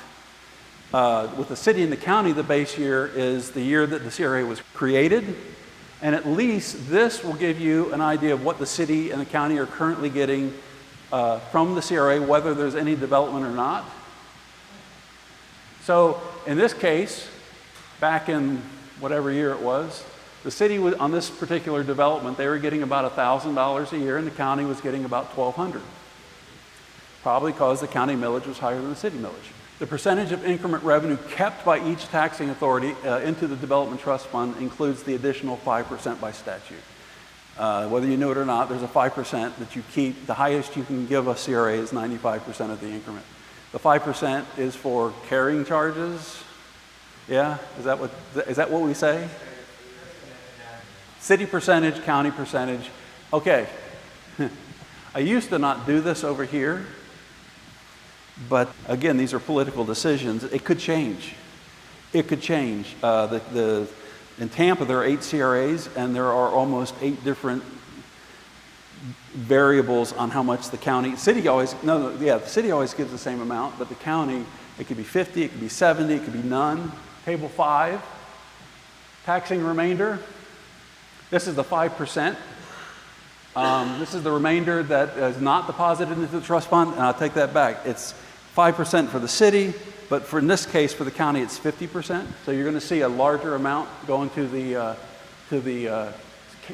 With the city and the county, the base year is the year that the CRA was created, and at least this will give you an idea of what the city and the county are currently getting from the CRA, whether there's any development or not. So in this case, back in whatever year it was, the city was, on this particular development, they were getting about $1,000 a year, and the county was getting about $1,200. Probably because the county millage was higher than the city millage. The percentage of increment revenue kept by each taxing authority into the development trust fund includes the additional 5% by statute. Whether you know it or not, there's a 5% that you keep. The highest you can give a CRA is 95% of the increment. The 5% is for carrying charges. Yeah, is that what we say? City percentage, county percentage. Okay, I used to not do this over here. But again, these are political decisions. It could change. It could change. In Tampa, there are 8 CRAs, and there are almost 8 different variables on how much the county. The city always gives the same amount, but the county, it could be 50, it could be 70, it could be none. Table 5, taxing remainder. This is the 5%. This is the remainder that is not deposited into the trust fund, and I'll take that back. It's 5% for the city, but in this case, for the county, it's 50%. So you're going to see a larger amount going to the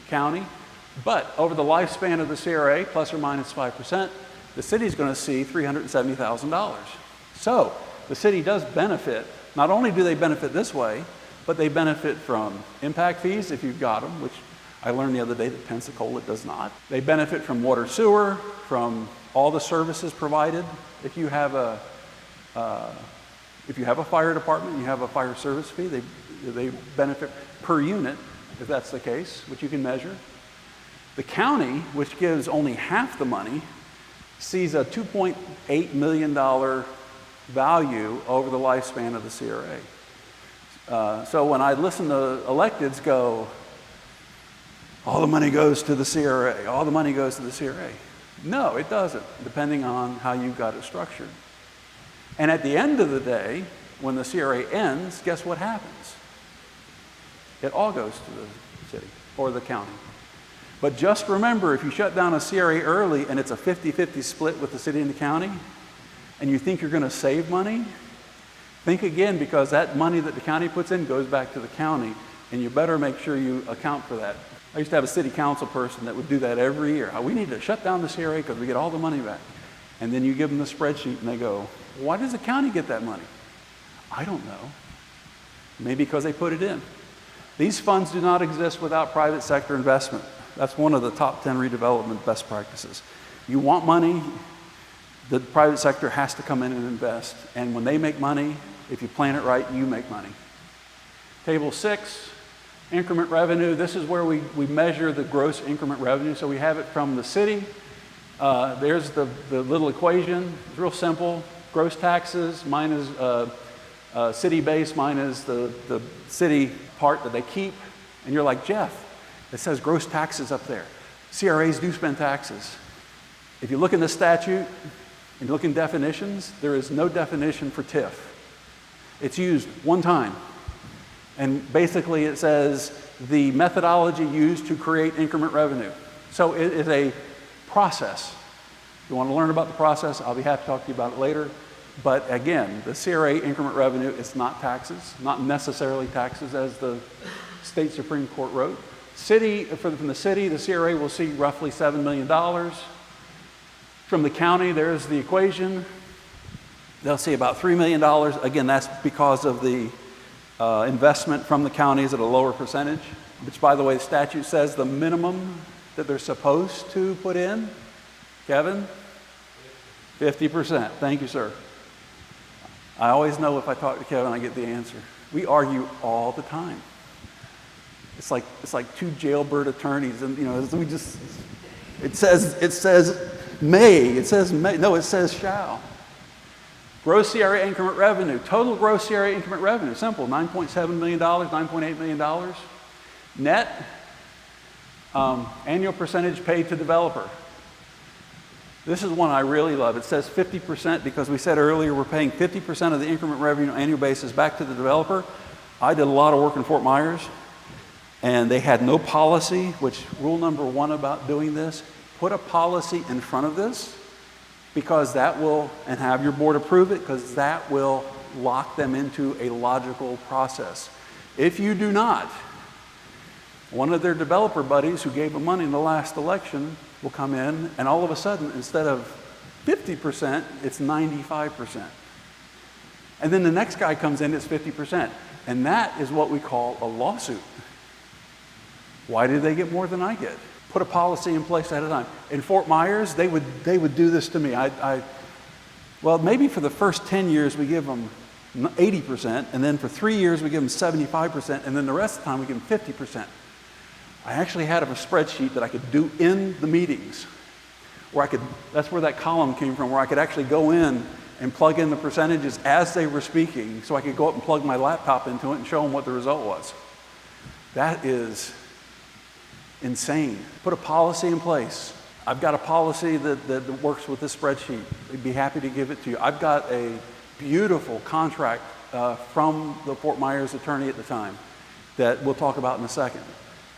county. But over the lifespan of the CRA, plus or minus 5%, the city's going to see $370,000. So the city does benefit. Not only do they benefit this way, but they benefit from impact fees if you've got them, which I learned the other day that Pensacola does not. They benefit from water, sewer, from all the services provided. If you have a fire department, you have a fire service fee, they benefit per unit, if that's the case, which you can measure. The county, which gives only half the money, sees a $2.8 million value over the lifespan of the CRA. So when I listen to electeds go, all the money goes to the CRA, all the money goes to the CRA. No, it doesn't, depending on how you've got it structured. And at the end of the day, when the CRA ends, guess what happens? It all goes to the city or the county. But just remember, if you shut down a CRA early and it's a 50-50 split with the city and the county, and you think you're going to save money, think again, because that money that the county puts in goes back to the county, and you better make sure you account for that. I used to have a city council person that would do that every year. We need to shut down the CRA because we get all the money back. And then you give them the spreadsheet and they go, why does the county get that money? I don't know. Maybe because they put it in. These funds do not exist without private sector investment. That's one of the top 10 redevelopment best practices. You want money, the private sector has to come in and invest. And when they make money, if you plan it right, you make money. Table 6, increment revenue. This is where we measure the gross increment revenue. So we have it from the city. There's the little equation. It's real simple. Gross taxes minus city base minus the city part that they keep. And you're like, Jeff, it says gross taxes up there. CRAs do spend taxes. If you look in the statute and you look in definitions, there is no definition for TIF. It's used one time. And basically it says the methodology used to create increment revenue. So it is a process. If you want to learn about the process, I'll be happy to talk to you about it later. But again, the CRA increment revenue is not taxes, not necessarily taxes as the state Supreme Court wrote. From the city, the CRA will see roughly $7 million. From the county, there's the equation. They'll see about $3 million. Again, that's because of the investment from the counties at a lower percentage, which, by the way, the statute says the minimum that they're supposed to put in, Kevin? 50%. Thank you, sir. I always know if I talk to Kevin, I get the answer. We argue all the time. It's like two jailbird attorneys, and it says may. It says may. No, it says shall. Gross CRA increment revenue, total gross CRA increment revenue, simple, $9.7 million, $9.8 million. Net, annual percentage paid to developer. This is one I really love. It says 50% because we said earlier we're paying 50% of the increment revenue on an annual basis back to the developer. I did a lot of work in Fort Myers, and they had no policy, which rule number 1 about doing this, put a policy in front of this, because that will, and have your board approve it, because that will lock them into a logical process. If you do not, one of their developer buddies who gave them money in the last election will come in, and all of a sudden, instead of 50%, it's 95%. And then the next guy comes in, it's 50%. And that is what we call a lawsuit. Why did they get more than I get? Put a policy in place ahead of time. In Fort Myers, they would do this to me. Well, maybe for the first 10 years we give them 80%, and then for 3 years we give them 75%, and then the rest of the time we give them 50%. I actually had a spreadsheet that I could do in the meetings, that's where that column came from, where I could actually go in and plug in the percentages as they were speaking, so I could go up and plug my laptop into it and show them what the result was. That is insane. Put a policy in place. I've got a policy that works with this spreadsheet. I'd be happy to give it to you. I've got a beautiful contract from the Fort Myers attorney at the time that we'll talk about in a second,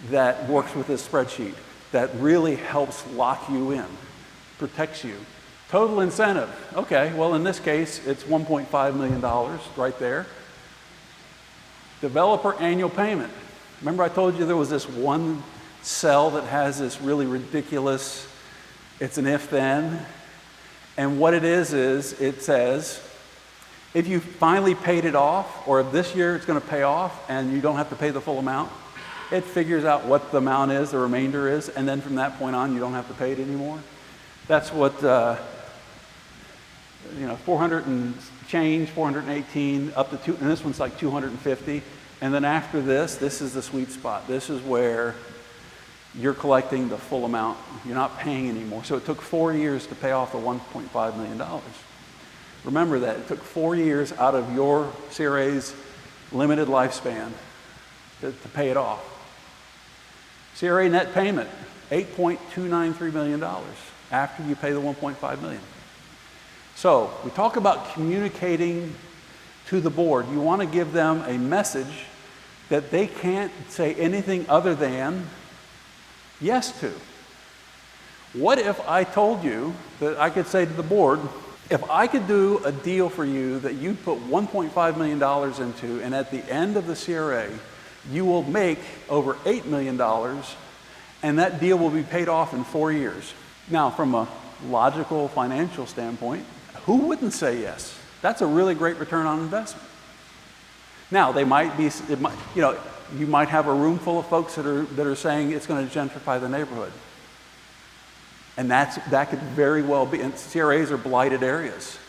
that works with this spreadsheet, that really helps lock you in, protects you. Total incentive. Okay, well in this case, it's $1.5 million right there. Developer annual payment. Remember I told you there was this one cell that has this really ridiculous, it's an if-then. And what it is it says, if you finally paid it off, or if this year it's going to pay off and you don't have to pay the full amount, It figures out what the amount is, the remainder is, and then from that point on, you don't have to pay it anymore. That's what, 400 and change, 418, up to two, and this one's like 250. And then after this is the sweet spot. This is where you're collecting the full amount. You're not paying anymore. So it took 4 years to pay off the $1.5 million. Remember that. It took 4 years out of your CRA's limited lifespan to pay it off. CRA net payment, $8.293 million after you pay the $1.5 million. So we talk about communicating to the board. You want to give them a message that they can't say anything other than yes to. What if I told you that I could say to the board, if I could do a deal for you that you put $1.5 million into, and at the end of the CRA, you will make over $8 million, and that deal will be paid off in 4 years. Now, from a logical financial standpoint, who wouldn't say yes? That's a really great return on investment. Now, you might have a room full of folks that are saying it's going to gentrify the neighborhood. And that could very well be, and CRAs are blighted areas.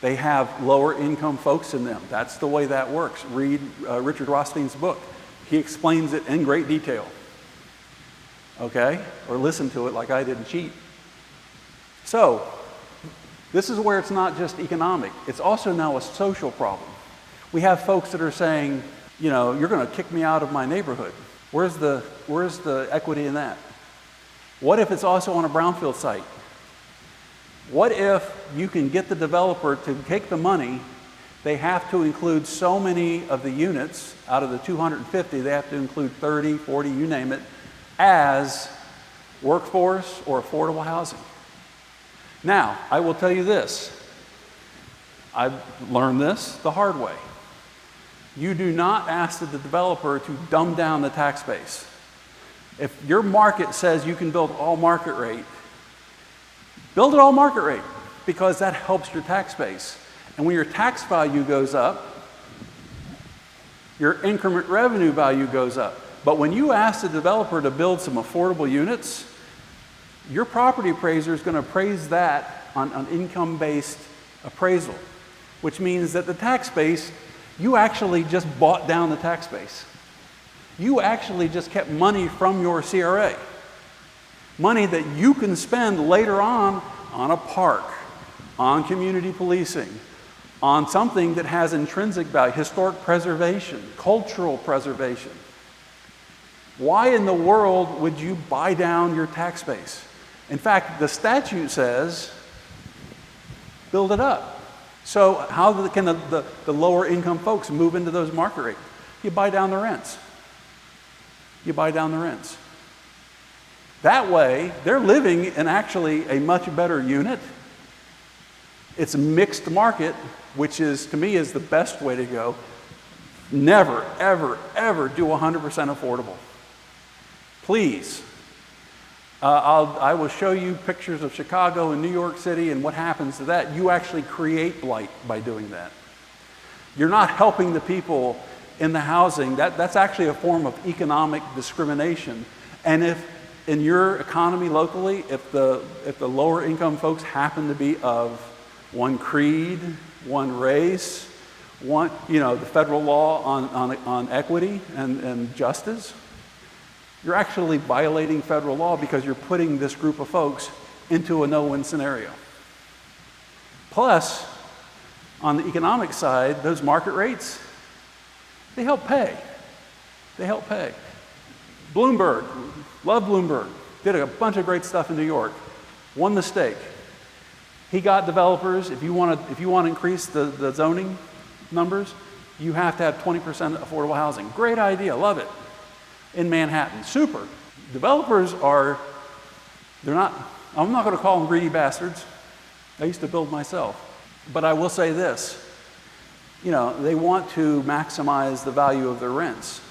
They have lower income folks in them. That's the way that works. Read Richard Rothstein's book. He explains it in great detail. Okay? Or listen to it like I did and cheat. So, this is where it's not just economic. It's also now a social problem. We have folks that are saying, you're going to kick me out of my neighborhood. Where's the equity in that? What if it's also on a brownfield site? What if you can get the developer to take the money, they have to include so many of the units, out of the 250, they have to include 30, 40, you name it, as workforce or affordable housing. Now, I will tell you this. I've learned this the hard way. You do not ask the developer to dumb down the tax base. If your market says you can build all market rate, build it all market rate, because that helps your tax base. And when your tax value goes up, your increment revenue value goes up. But when you ask the developer to build some affordable units, your property appraiser is going to appraise that on income-based appraisal, which means that the tax base, you actually just bought down the tax base. You actually just kept money from your CRA. Money that you can spend later on a park, on community policing, on something that has intrinsic value, historic preservation, cultural preservation. Why in the world would you buy down your tax base? In fact, the statute says, build it up. So how can the lower income folks move into those market rates? You buy down the rents. You buy down the rents. That way, they're living in actually a much better unit. It's a mixed market, which is, to me, is the best way to go. Never, ever, ever do 100% affordable. Please. I will show you pictures of Chicago and New York City and what happens to that. You actually create blight by doing that. You're not helping the people in the housing. That's actually a form of economic discrimination. And if in your economy locally, if the lower income folks happen to be of one creed, one race, the federal law on equity and justice, you're actually violating federal law because you're putting this group of folks into a no-win scenario. Plus, on the economic side, those market rates, they help pay. They help pay. Bloomberg, love Bloomberg, did a bunch of great stuff in New York. One mistake. He got developers, if you want to increase the zoning numbers, you have to have 20% affordable housing. Great idea, love it. In Manhattan, super. Developers I'm not going to call them greedy bastards. I used to build myself. But I will say this, they want to maximize the value of their rents.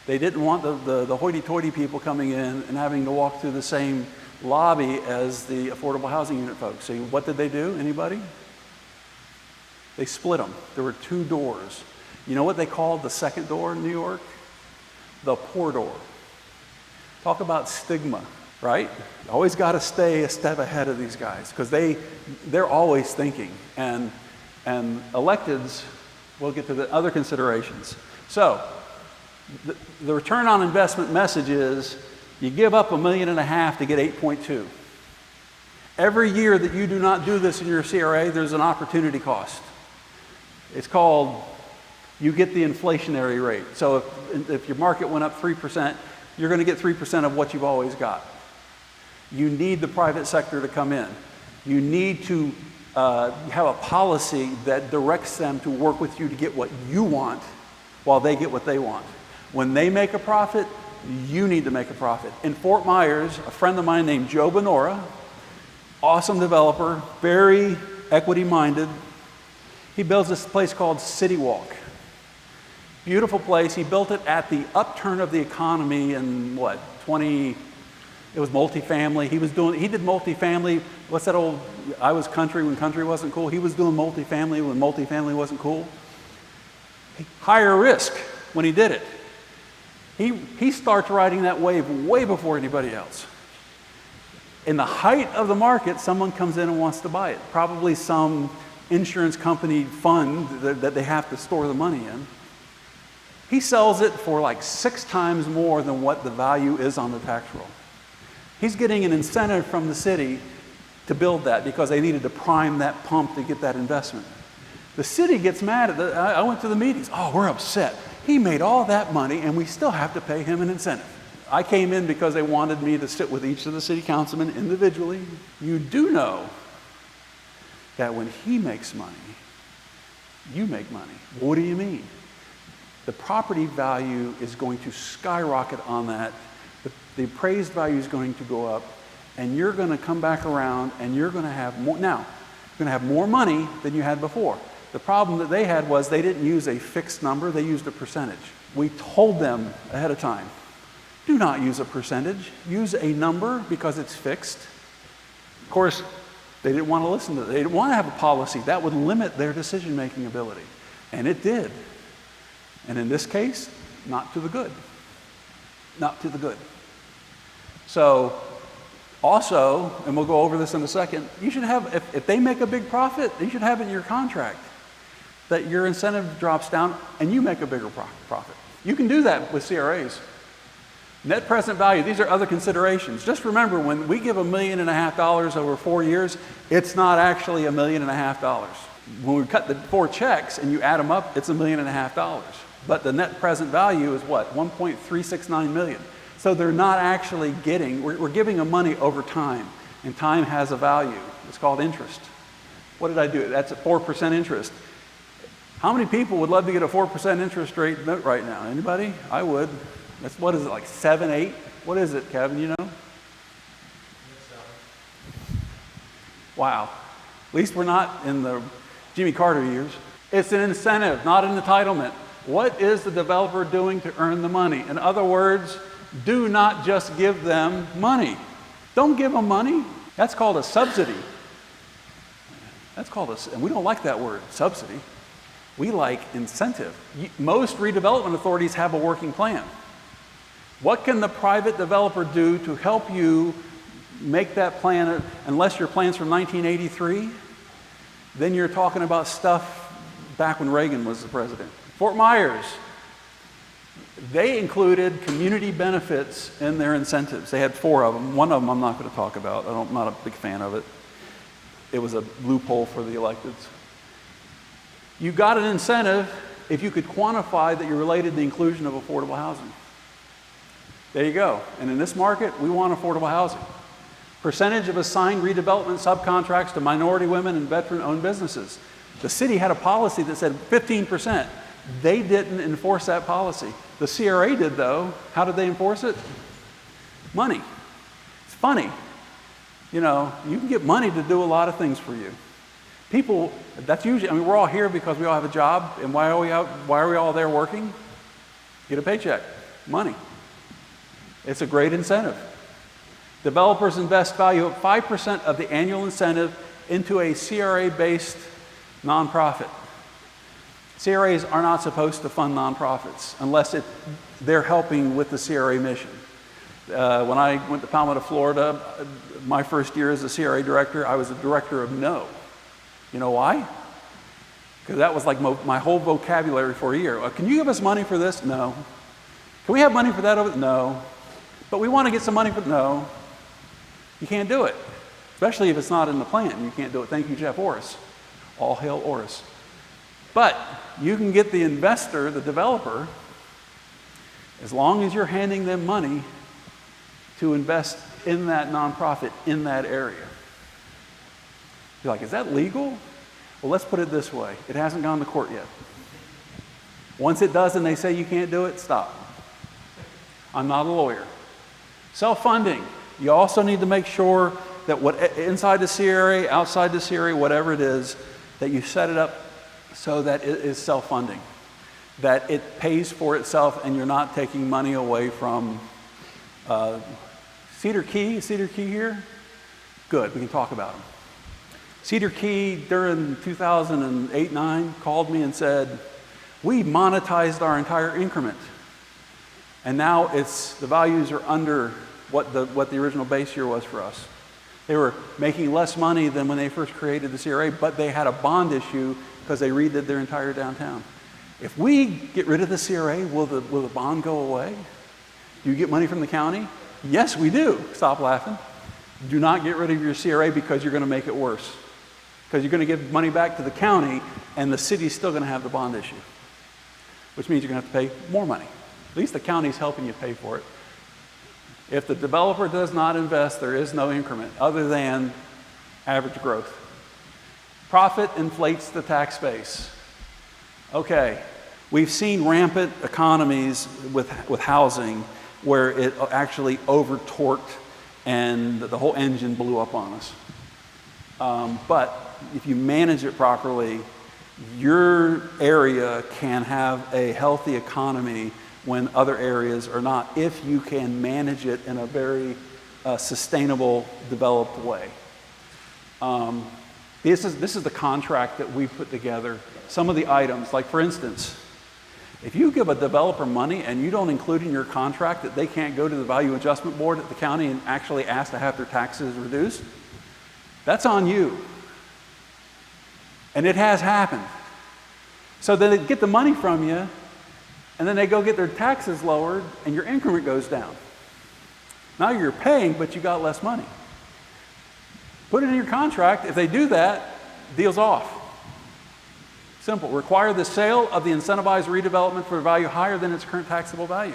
They didn't want the hoity-toity people coming in and having to walk through the same lobby as the affordable housing unit folks. So what did they do? Anybody? They split them. There were two doors. You know what they called the second door in New York? The poor door. Talk about stigma, right? You always got to stay a step ahead of these guys because they're always thinking. And electeds, we'll get to the other considerations. So the return on investment message is you give up $1.5 million to get 8.2. Every year that you do not do this in your CRA, there's an opportunity cost. It's called, you get the inflationary rate. So if your market went up 3%, you're going to get 3% of what you've always got. You need the private sector to come in. You need to have a policy that directs them to work with you to get what you want while they get what they want. When they make a profit, you need to make a profit. In Fort Myers, a friend of mine named Joe Benora, awesome developer, very equity-minded, he builds this place called City Walk. Beautiful place. He built it at the upturn of the economy in what, it was multifamily. He did multifamily. What's that old, I was country when country wasn't cool. He was doing multifamily when multifamily wasn't cool. Higher risk when he did it. He starts riding that wave way before anybody else. In the height of the market, someone comes in and wants to buy it. Probably some insurance company fund that they have to store the money in. He sells it for like 6 times more than what the value is on the tax roll. He's getting an incentive from the city to build that because they needed to prime that pump to get that investment. The city gets mad at I went to the meetings. Oh, we're upset. He made all that money and we still have to pay him an incentive. I came in because they wanted me to sit with each of the city councilmen individually. You do know that when he makes money, you make money. What do you mean? The property value is going to skyrocket on that. The appraised value is going to go up, and you're going to come back around and you're going to have more. Now, you're going to have more money than you had before. The problem that they had was they didn't use a fixed number, they used a percentage. We told them ahead of time, do not use a percentage, use a number because it's fixed. Of course, they didn't want to listen to it. They didn't want to have a policy that would limit their decision-making ability, and it did. And in this case, not to the good. Not to the good. So, also, and we'll go over this in a second, you should have, if they make a big profit, you should have it in your contract that your incentive drops down and you make a bigger profit. You can do that with CRAs. Net present value, these are other considerations. Just remember, when we give $1.5 million over 4 years, it's not actually $1.5 million. When we cut the 4 checks and you add them up, it's $1.5 million. But the net present value is what? $1.369 million. So they're not actually getting, we're giving them money over time, and time has a value. It's called interest. What did I do? That's a 4% interest. How many people would love to get a 4% interest rate note right now? Anybody? I would. That's, what is it, like 7, 8? What is it, Kevin, you know? Wow. At least we're not in the Jimmy Carter years. It's an incentive, not an entitlement. What is the developer doing to earn the money? In other words, do not just give them money. Don't give them money. That's called a subsidy. And we don't like that word, subsidy. We like incentive. Most redevelopment authorities have a working plan. What can the private developer do to help you make that plan? Unless your plan's from 1983, then you're talking about stuff back when Reagan was the president. Fort Myers, they included community benefits in their incentives. They had 4 of them. One of them I'm not going to talk about. I'm not a big fan of it. It was a loophole for the electeds. You got an incentive if you could quantify that you're related to the inclusion of affordable housing. There you go. And in this market, we want affordable housing. Percentage of assigned redevelopment subcontracts to minority women and veteran-owned businesses. The city had a policy that said 15%. They didn't enforce that policy. The CRA did, though. How did they enforce it? Money. It's funny. You know, you can get money to do a lot of things for you. People, that's usually, I mean, we're all here because we all have a job, and why are we all there working? Get a paycheck. Money. It's a great incentive. Developers invest value of 5% of the annual incentive into a CRA-based nonprofit. CRAs are not supposed to fund nonprofits unless they're helping with the CRA mission. When I went to Palmetto, Florida, my first year as a CRA director, I was a director of no. You know why? Because that was like my whole vocabulary for a year. Can you give us money for this? No. Can we have money for that? No. But we want to get some money for, no. You can't do it. Especially if it's not in the plan. You can't do it. Thank you, Jeff Orris. All hail Orris. But you can get the investor, the developer, as long as you're handing them money to invest in that nonprofit in that area. You're like, is that legal? Well, let's put it this way. It hasn't gone to court yet. Once it does and they say you can't do it, stop. I'm not a lawyer. Self-funding. You also need to make sure that inside the CRA, outside the CRA, whatever it is, that you set it up so that it is self-funding, that it pays for itself and you're not taking money away from Cedar Key here? Good, we can talk about them. Cedar Key during 2008-9 called me and said, we monetized our entire increment. And now the values are under what the original base year was for us. They were making less money than when they first created the CRA, but they had a bond issue because they redid their entire downtown. If we get rid of the CRA, will the bond go away? Do you get money from the county? Yes, we do. Stop laughing. Do not get rid of your CRA because you're going to make it worse. Because you're going to give money back to the county and the city's still going to have the bond issue, which means you're going to have to pay more money. At least the county's helping you pay for it. If the developer does not invest, there is no increment other than average growth. Profit inflates the tax base. Okay, we've seen rampant economies with housing where it actually over-torqued and the whole engine blew up on us. But if you manage it properly, your area can have a healthy economy when other areas are not, if you can manage it in a very sustainable, developed way. This is the contract that we put together. Some of the items, like for instance, if you give a developer money and you don't include in your contract that they can't go to the Value Adjustment Board at the county and actually ask to have their taxes reduced, that's on you. And it has happened. So they get the money from you, and then they go get their taxes lowered, and your increment goes down. Now you're paying, but you got less money. Put it in your contract. If they do that, deal's off. Simple. Require the sale of the incentivized redevelopment for a value higher than its current taxable value.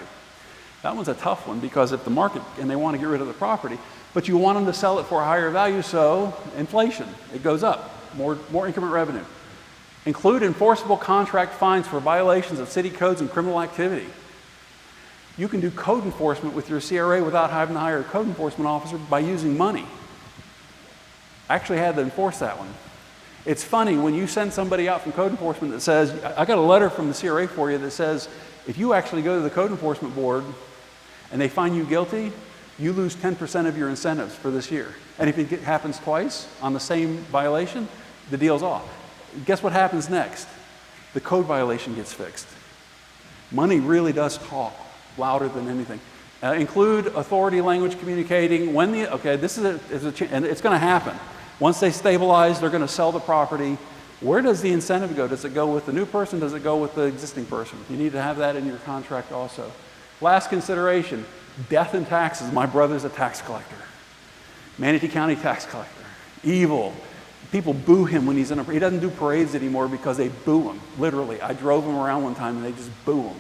That one's a tough one because if the market, and they want to get rid of the property, but you want them to sell it for a higher value, so inflation, it goes up, more increment revenue. Include enforceable contract fines for violations of city codes and criminal activity. You can do code enforcement with your CRA without having to hire a code enforcement officer by using money. I actually had to enforce that one. It's funny when you send somebody out from code enforcement that says, I got a letter from the CRA for you that says, if you actually go to the code enforcement board and they find you guilty, you lose 10% of your incentives for this year. And if it happens twice on the same violation, the deal's off. Guess what happens next? The code violation gets fixed. Money really does talk louder than anything. Include authority language communicating when this is and it's going to happen. Once they stabilize, they're going to sell the property. Where does the incentive go? Does it go with the new person? Does it go with the existing person? You need to have that in your contract also. Last consideration, death and taxes. My brother's a tax collector. Manatee County tax collector. Evil. People boo him when he's he doesn't do parades anymore because they boo him, literally. I drove him around one time and they just boo him.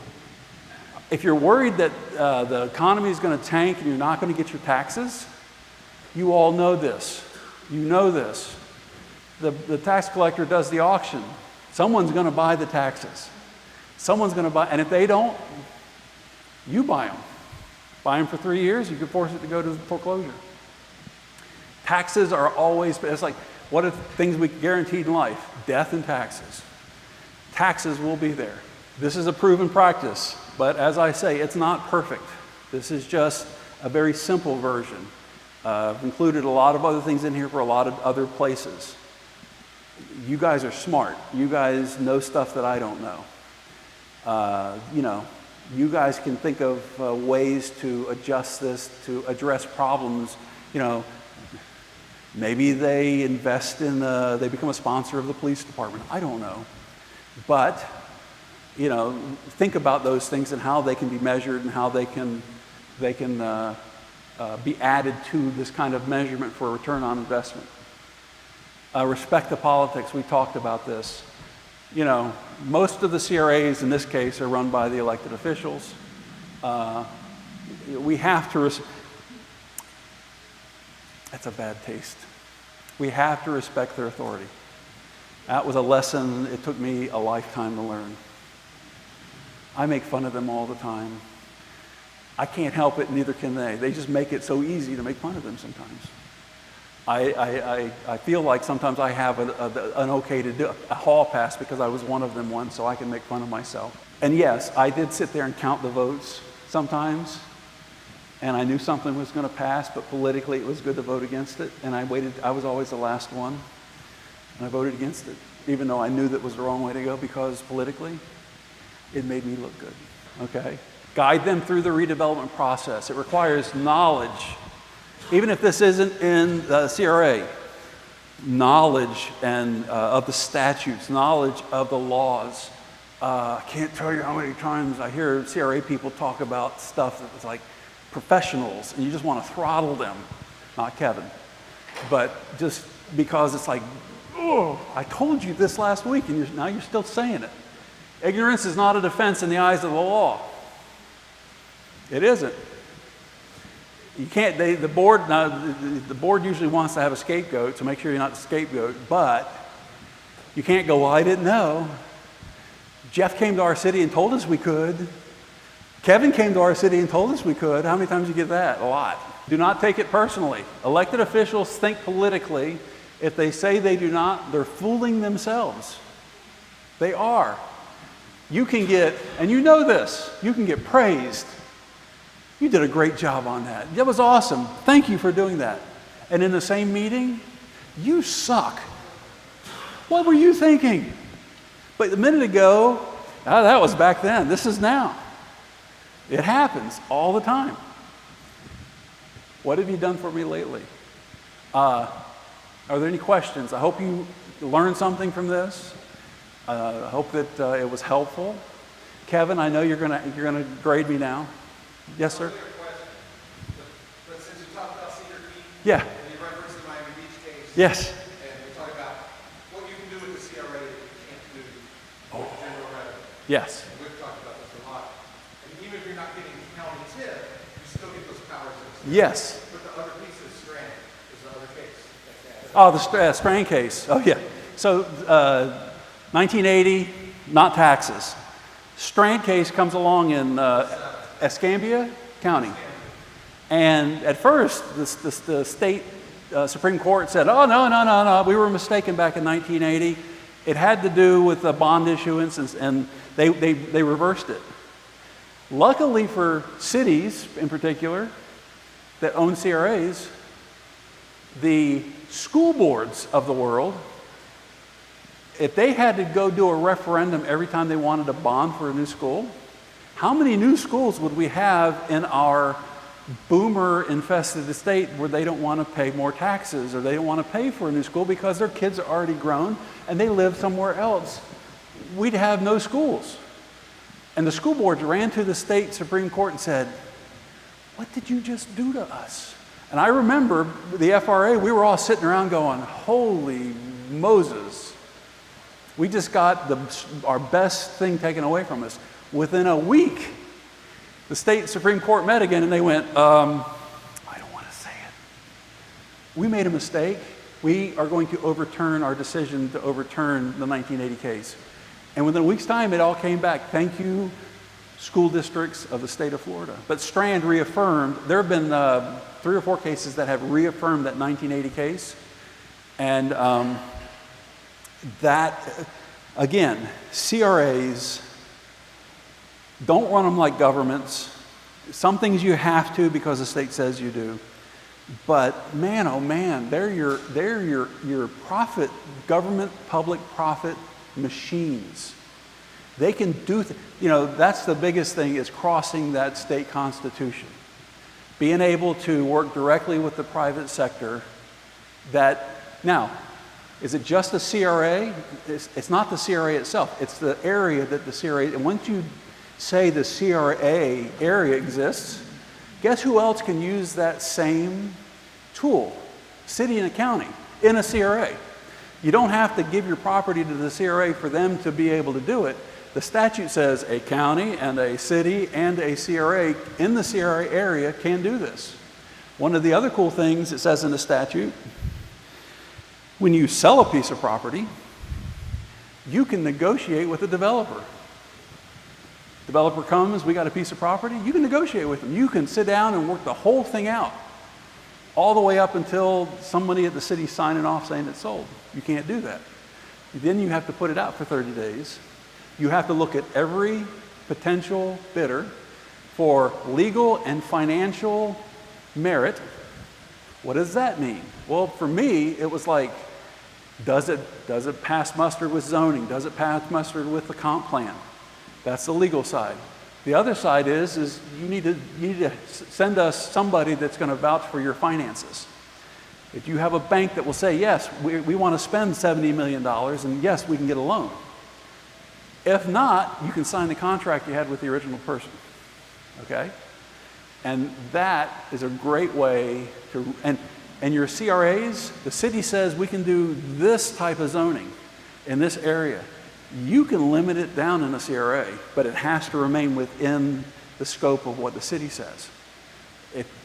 If you're worried that the economy is going to tank and you're not going to get your taxes, you all know this. You know this. The tax collector does the auction. Someone's going to buy the taxes. Someone's going to buy, and if they don't, you buy them. Buy them for 3 years, you can force it to go to foreclosure. Taxes are always, it's like, what are things we guaranteed in life? Death and taxes. Taxes will be there. This is a proven practice, but as I say, it's not perfect. This is just a very simple version. I've included a lot of other things in here for a lot of other places. You guys are smart. You guys know stuff that I don't know. you guys can think of ways to adjust this, to address problems. You know, maybe they invest in, they become a sponsor of the police department. I don't know. But, you know, think about those things and how they can be measured and how they can be added to this kind of measurement for return on investment. Respect the politics, we talked about this. You know, most of the CRAs in this case are run by the elected officials. We have to, that's a bad taste. We have to respect their authority. That was a lesson it took me a lifetime to learn. I make fun of them all the time. I can't help it, neither can they. They just make it so easy to make fun of them sometimes. I feel like sometimes I have an okay to do a hall pass because I was one of them once, so I can make fun of myself. And yes, I did sit there and count the votes sometimes, and I knew something was going to pass, but politically it was good to vote against it, and I waited. I was always the last one, and I voted against it, even though I knew that was the wrong way to go, because politically it made me look good. Okay? Guide them through the redevelopment process. It requires knowledge. Even if this isn't in the CRA, knowledge and of the statutes, knowledge of the laws. I can't tell you how many times I hear CRA people talk about stuff that's like professionals, and you just want to throttle them. Not Kevin, but just because it's like, oh, I told you this last week, and now you're still saying it. Ignorance is not a defense in the eyes of the law. It isn't. You can't, the board usually wants to have a scapegoat, so make sure you're not the scapegoat, but you can't go, well, I didn't know. Jeff came to our city and told us we could. Kevin came to our city and told us we could. How many times do you get that? A lot. Do not take it personally. Elected officials think politically. If they say they do not, they're fooling themselves. They are. You can get, and you know this, you can get praised. You did a great job on that. That was awesome. Thank you for doing that. And in the same meeting, you suck. What were you thinking? But a minute ago, that was back then. This is now. It happens all the time. What have you done for me lately? Are there any questions? I hope you learned something from this. I hope that it was helpful. Kevin, I know you're gonna grade me now. Yes, sir. But since you talked about Cedar Key, yeah. and you referenced the Miami Beach case, yes. and we talked about what you can do with the CRA that you can't do with general revenue. Yes. And we've talked about this a lot. And even if you're not getting county tip, you still get those powers. Yes. But the other piece is Strand is the other case. Oh, the Strand case. Oh, yeah. So 1980, not taxes. Strand case comes along in Escambia County. And at first, the state Supreme Court said, oh, no, we were mistaken back in 1980. It had to do with the bond issuance, and they reversed it. Luckily for cities in particular that own CRAs, the school boards of the world, if they had to go do a referendum every time they wanted a bond for a new school, how many new schools would we have in our boomer-infested state where they don't want to pay more taxes or they don't want to pay for a new school because their kids are already grown and they live somewhere else? We'd have no schools. And the school boards ran to the state Supreme Court and said, what did you just do to us? And I remember the FRA, we were all sitting around going, holy Moses. We just got our best thing taken away from us. Within a week, the state Supreme Court met again and they went, I don't want to say it. We made a mistake. We are going to overturn our decision to overturn the 1980 case. And within a week's time, it all came back. Thank you, school districts of the state of Florida. But Strand reaffirmed, there have been 3 or 4 cases that have reaffirmed that 1980 case. And that, again, CRAs, don't run them like governments. Some things you have to because the state says you do. But man, oh man, they're your profit, government, public profit machines. They can do, that's the biggest thing, is crossing that state constitution. Being able to work directly with the private sector now, is it just the CRA? It's not the CRA itself. It's the area that the CRA, and once you say the CRA area exists, guess who else can use that same tool? City and a county in a CRA. You don't have to give your property to the CRA for them to be able to do it. The statute says a county and a city and a CRA in the CRA area can do this. One of the other cool things it says in the statute, when you sell a piece of property, you can negotiate with the developer. Developer comes, we got a piece of property, you can negotiate with them. You can sit down and work the whole thing out, all the way up until somebody at the city signing off saying it's sold. You can't do that. Then you have to put it out for 30 days. You have to look at every potential bidder for legal and financial merit. What does that mean? Well, for me, it was like, does it pass muster with zoning? Does it pass muster with the comp plan? That's the legal side. The other side is you need to send us somebody that's going to vouch for your finances. If you have a bank that will say, yes, we want to spend $70 million, and yes, we can get a loan. If not, you can sign the contract you had with the original person, okay? And that is a great way to, and your CRAs, the city says we can do this type of zoning in this area. You can limit it down in a CRA, but it has to remain within the scope of what the city says.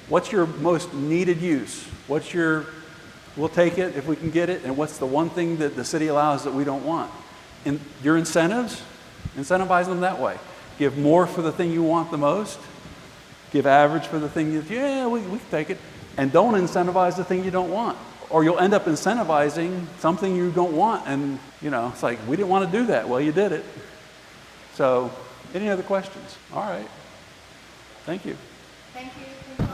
What's your most needed use? We'll take it if we can get it, and what's the one thing that the city allows that we don't want? And your incentives, incentivize them that way. Give more for the thing you want the most. Give average for the thing we can take it. And don't incentivize the thing you don't want. Or you'll end up incentivizing something you don't want. And, it's like, we didn't want to do that. Well, you did it. So, any other questions? All right. Thank you. Thank you.